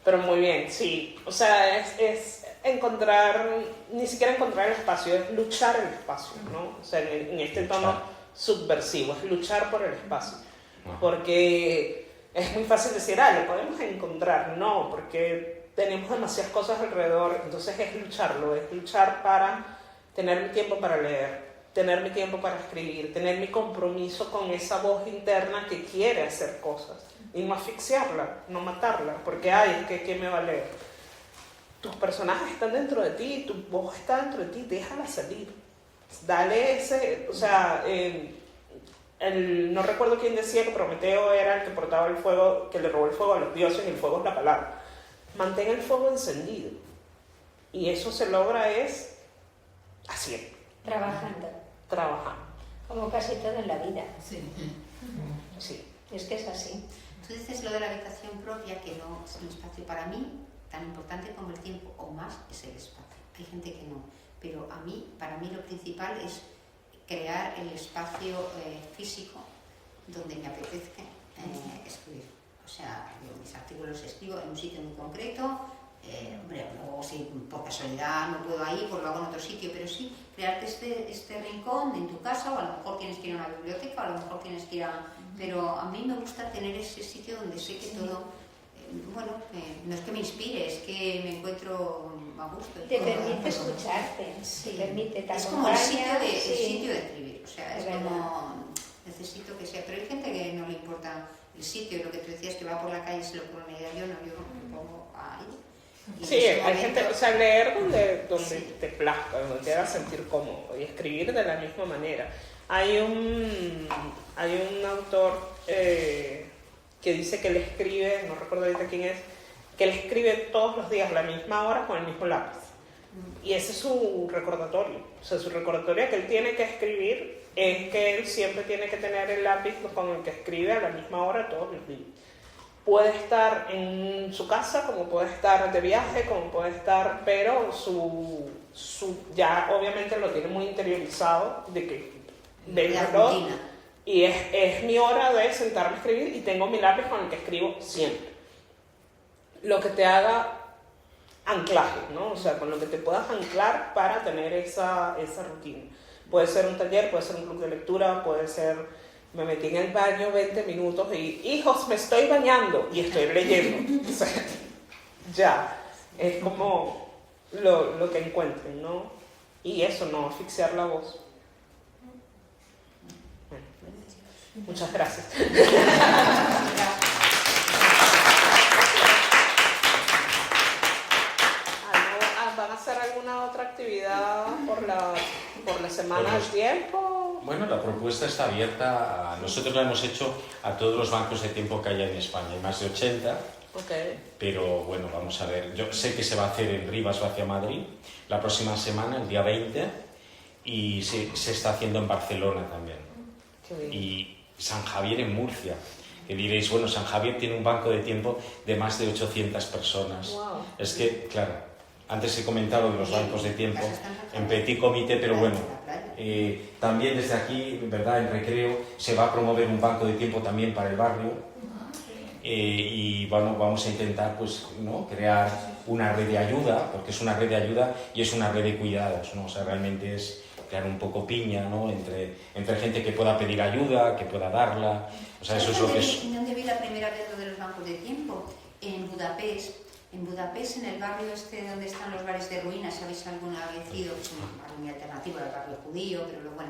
pero muy bien, sí. O sea, es encontrar, ni siquiera encontrar el espacio, es luchar el espacio, ¿no? O sea, en este tono subversivo, es luchar por el espacio. Porque es muy fácil decir, lo podemos encontrar. No, porque tenemos demasiadas cosas alrededor, entonces es lucharlo, es luchar para tener mi tiempo para leer, tener mi tiempo para escribir, tener mi compromiso con esa voz interna que quiere hacer cosas y no asfixiarla, no matarla, porque ¿qué me va a leer? Tus personajes están dentro de ti, tu voz está dentro de ti, déjala salir, dale ese, o sea, no recuerdo quién decía que Prometeo era el que portaba el fuego, que le robó el fuego a los dioses, y el fuego es la palabra. Mantén el fuego encendido, y eso se logra es haciendo. Trabajando. Como casi todo en la vida. Sí. Es que es así. Tú dices lo de la habitación propia, que no es un espacio para mí, tan importante como el tiempo, o más es el espacio. Hay gente que no, pero para mí lo principal es crear el espacio físico donde me apetezca escribir. O sea, yo mis artículos los escribo en un sitio muy concreto. Hombre, luego si por casualidad no puedo ahí, pues lo hago en otro sitio, pero sí, crearte este rincón en tu casa, o a lo mejor tienes que ir a una biblioteca, o a lo mejor tienes que ir a... Pero a mí me gusta tener ese sitio donde sé que todo... bueno, no es que me inspire, es que me encuentro a gusto. Te permite escucharte, te permite te es como el sitio de sí. escribir, o sea, es como... Necesito que sea, pero hay gente que no le importa el sitio, y lo que tú decías, que va por la calle y se lo pone una idea, yo me pongo ahí. Sí, hay gente, o sea, leer donde sí. Te plazca, donde te haga sentir cómodo y escribir de la misma manera. Hay un autor que dice que le escribe, no recuerdo ahorita quién es, que le escribe todos los días a la misma hora con el mismo lápiz. Y ese es su recordatorio. O sea, su recordatorio que él tiene que escribir es que él siempre tiene que tener el lápiz con el que escribe a la misma hora todos los días. Puede estar en su casa, como puede estar de viaje, como puede estar, pero ya obviamente lo tiene muy interiorizado de que del reloj y es mi hora de sentarme a escribir y tengo mi lápiz con el que escribo siempre. Lo que te haga anclaje, ¿no? O sea, con lo que te puedas anclar para tener esa rutina. Puede ser un taller, puede ser un club de lectura, puede ser... Me metí en el baño 20 minutos y, hijos, me estoy bañando y estoy leyendo. O sea, ya, es como lo que encuentren, ¿no? Y eso, no asfixiar la voz. Bueno, muchas gracias. ¿Van a hacer alguna otra actividad por la semana del tiempo? Bueno, la propuesta está abierta. Nosotros la hemos hecho a todos los bancos de tiempo que haya en España. Hay más de 80. Okay. Pero bueno, vamos a ver. Yo sé que se va a hacer en Rivas hacia Madrid la próxima semana, el día 20. Y se está haciendo en Barcelona también. Y San Javier en Murcia. Que diréis, bueno, San Javier tiene un banco de tiempo de más de 800 personas. Wow. Es que, claro, antes he comentado de los bancos de tiempo en Petit Comité, pero bueno, también desde aquí, ¿verdad?, en Recreo, se va a promover un banco de tiempo también para el barrio. Y bueno, vamos a intentar, pues, ¿no?, crear una red de ayuda, porque es una red de ayuda y es una red de cuidados, ¿no? O sea, realmente es crear un poco piña, ¿no?, entre gente que pueda pedir ayuda, que pueda darla. O sea, eso es lo que es... ¿Dónde vi la primera vez lo de los bancos de tiempo? En Budapest. En Budapest, en el barrio donde están los bares de ruinas, ¿sabéis alguna vez ido? Es un barrio muy alternativo al barrio judío, pero bueno.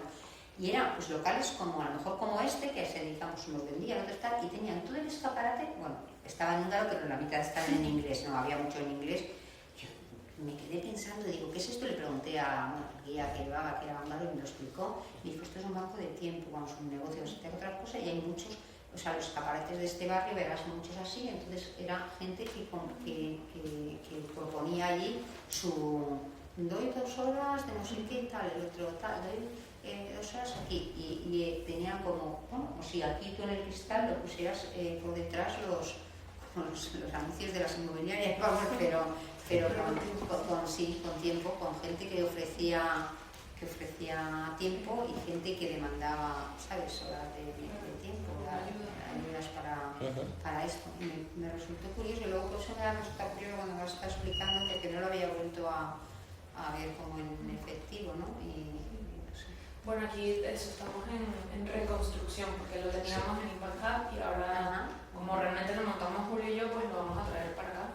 Y eran pues locales como, a lo mejor como este, que se dedicamos, unos vendían, otros tal, y tenían todo el escaparate, bueno, estaba inundado, pero la mitad estaba en inglés, no había mucho en inglés. Yo me quedé pensando, digo, ¿qué es esto? Le pregunté a una guía que llevaba, que era húngaro, y me lo explicó. Me dijo, esto es un banco de tiempo, vamos, un negocio, no sé, otra cosa, y hay muchos. O sea, los escaparates de este barrio, verás muchos así, entonces era gente que proponía allí su... doy 2 horas de no sé qué, tal, el otro tal, doy 2 horas aquí. Y tenían como, bueno, como si aquí tú en el cristal lo pusieras por detrás los anuncios de las inmobiliarias, vamos, pero con tiempo, con gente que ofrecía tiempo y gente que demandaba, ¿sabes?, horas de tiempo, ayudas para esto. Me resultó curioso y luego por eso me ha resultado curioso cuando me lo está explicando, porque no lo había vuelto a ver como en efectivo, ¿no? No sé. Bueno, aquí estamos en reconstrucción, porque lo teníamos en Impact Hub y ahora, como realmente lo montamos Julio y yo, pues lo vamos a traer para acá.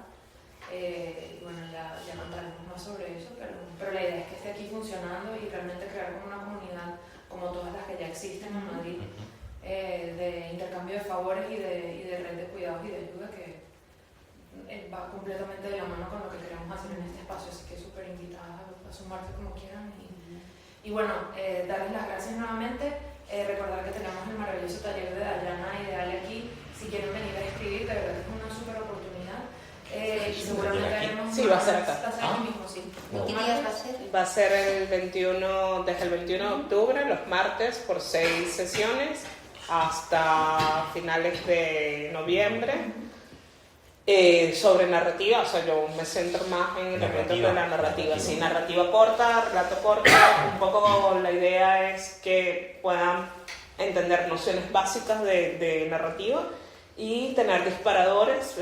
Bueno, ya contaremos más sobre eso, pero la idea es que esté aquí funcionando y realmente crear como una comunidad como todas las que ya existen en Madrid, de intercambio de favores y de red de cuidados y de ayuda, que va completamente de la mano con lo que queremos hacer en este espacio, así que súper invitadas a sumarse como quieran. Y bueno, darles las gracias nuevamente, recordar que tenemos el maravilloso taller de Dayana y de Ale aquí, si quieren venir a escribir, de verdad que es una súper oportunidad. Y seguramente haremos... Sí, va a ser acá. ¿Qué días va a ser? Va a ser desde el 21 de octubre, los martes, por 6 sesiones, hasta finales de noviembre. Sobre narrativa, o sea, yo me centro más en elementos de la narrativa. Sí, narrativa corta, relato corto. Un poco la idea es que puedan entender nociones básicas de narrativa y tener disparadores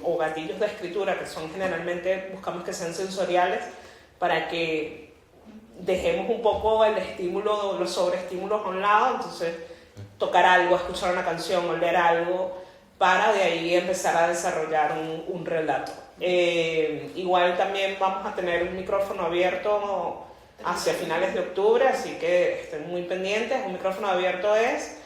o gatillos de escritura que son generalmente, buscamos que sean sensoriales para que dejemos un poco el estímulo, los sobreestímulos a un lado, entonces tocar algo, escuchar una canción o leer algo para de ahí empezar a desarrollar un relato. Igual también vamos a tener un micrófono abierto hacia finales de octubre, así que estén muy pendientes. Un micrófono abierto es,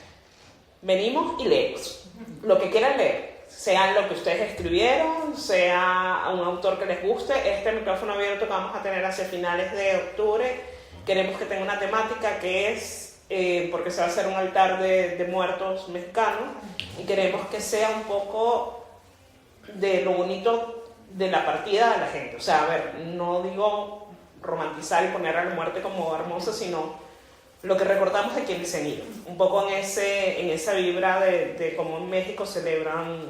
venimos y leemos lo que quieran leer, sea lo que ustedes escribieron, sea un autor que les guste. Este micrófono abierto que vamos a tener hacia finales de octubre, queremos que tenga una temática que es, porque se va a hacer un altar de muertos mexicano, y queremos que sea un poco de lo bonito de la partida de la gente. O sea, a ver, no digo romantizar y poner a la muerte como hermosa, sino lo que recordamos de quienes se han ido. Un poco en esa vibra de cómo en México celebran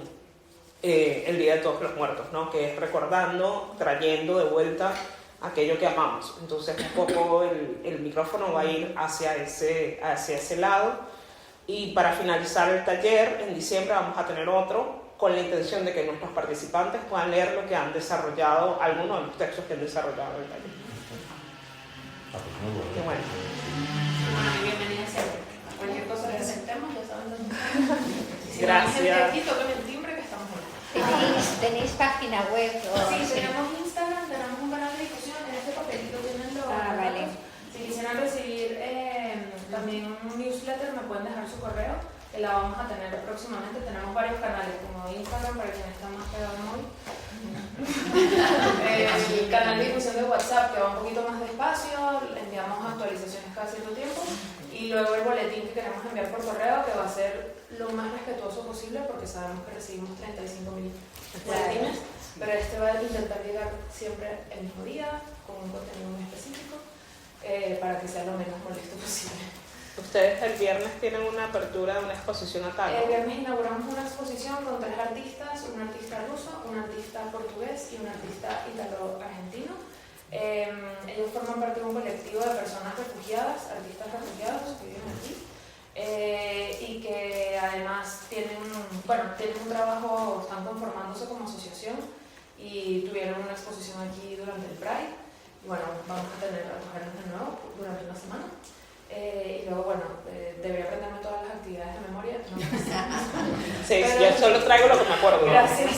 el Día de Todos los Muertos, ¿no? Que es recordando, trayendo de vuelta aquello que amamos. Entonces un poco el micrófono va a ir hacia ese lado. Y para finalizar el taller, en diciembre vamos a tener otro, con la intención de que nuestros participantes puedan leer lo que han desarrollado, algunos de los textos que han desarrollado en el taller. Muy bueno. Qué bueno. Bueno, y bienvenida siempre. Cualquier cosa que necesitemos, ya saben dónde está. Si Gracias. no hay gente aquí, toquen el timbre que estamos ahí. ¿Tenéis página web? Sí, tenemos Instagram, tenemos un canal de discusión. En este papelito tienen los vale. datos. Si quisieran recibir también un newsletter, me pueden dejar su correo, que la vamos a tener próximamente. Tenemos varios canales, como Instagram, para quienes están más pegados hoy. El canal de difusión de WhatsApp, que va un poquito más despacio, enviamos actualizaciones cada cierto tiempo, y luego el boletín que queremos enviar por correo, que va a ser lo más respetuoso posible, porque sabemos que recibimos 35.000 boletines, pero este va a intentar llegar siempre el mismo día, con un contenido muy específico, para que sea lo menos molesto posible. Ustedes el viernes tienen una apertura de una exposición acá, ¿no? El viernes inauguramos una exposición con 3 artistas, un artista ruso, un artista portugués y un artista italo-argentino. Ellos forman parte de un colectivo de personas refugiadas, artistas refugiados que viven aquí, y que además tienen un trabajo, están conformándose como asociación y tuvieron una exposición aquí durante el Pride. Y bueno, vamos a acogernos de nuevo durante una semana. Y luego, bueno, debería aprenderme todas las actividades de memoria. No. Sí, yo solo traigo lo que me acuerdo. Gracias.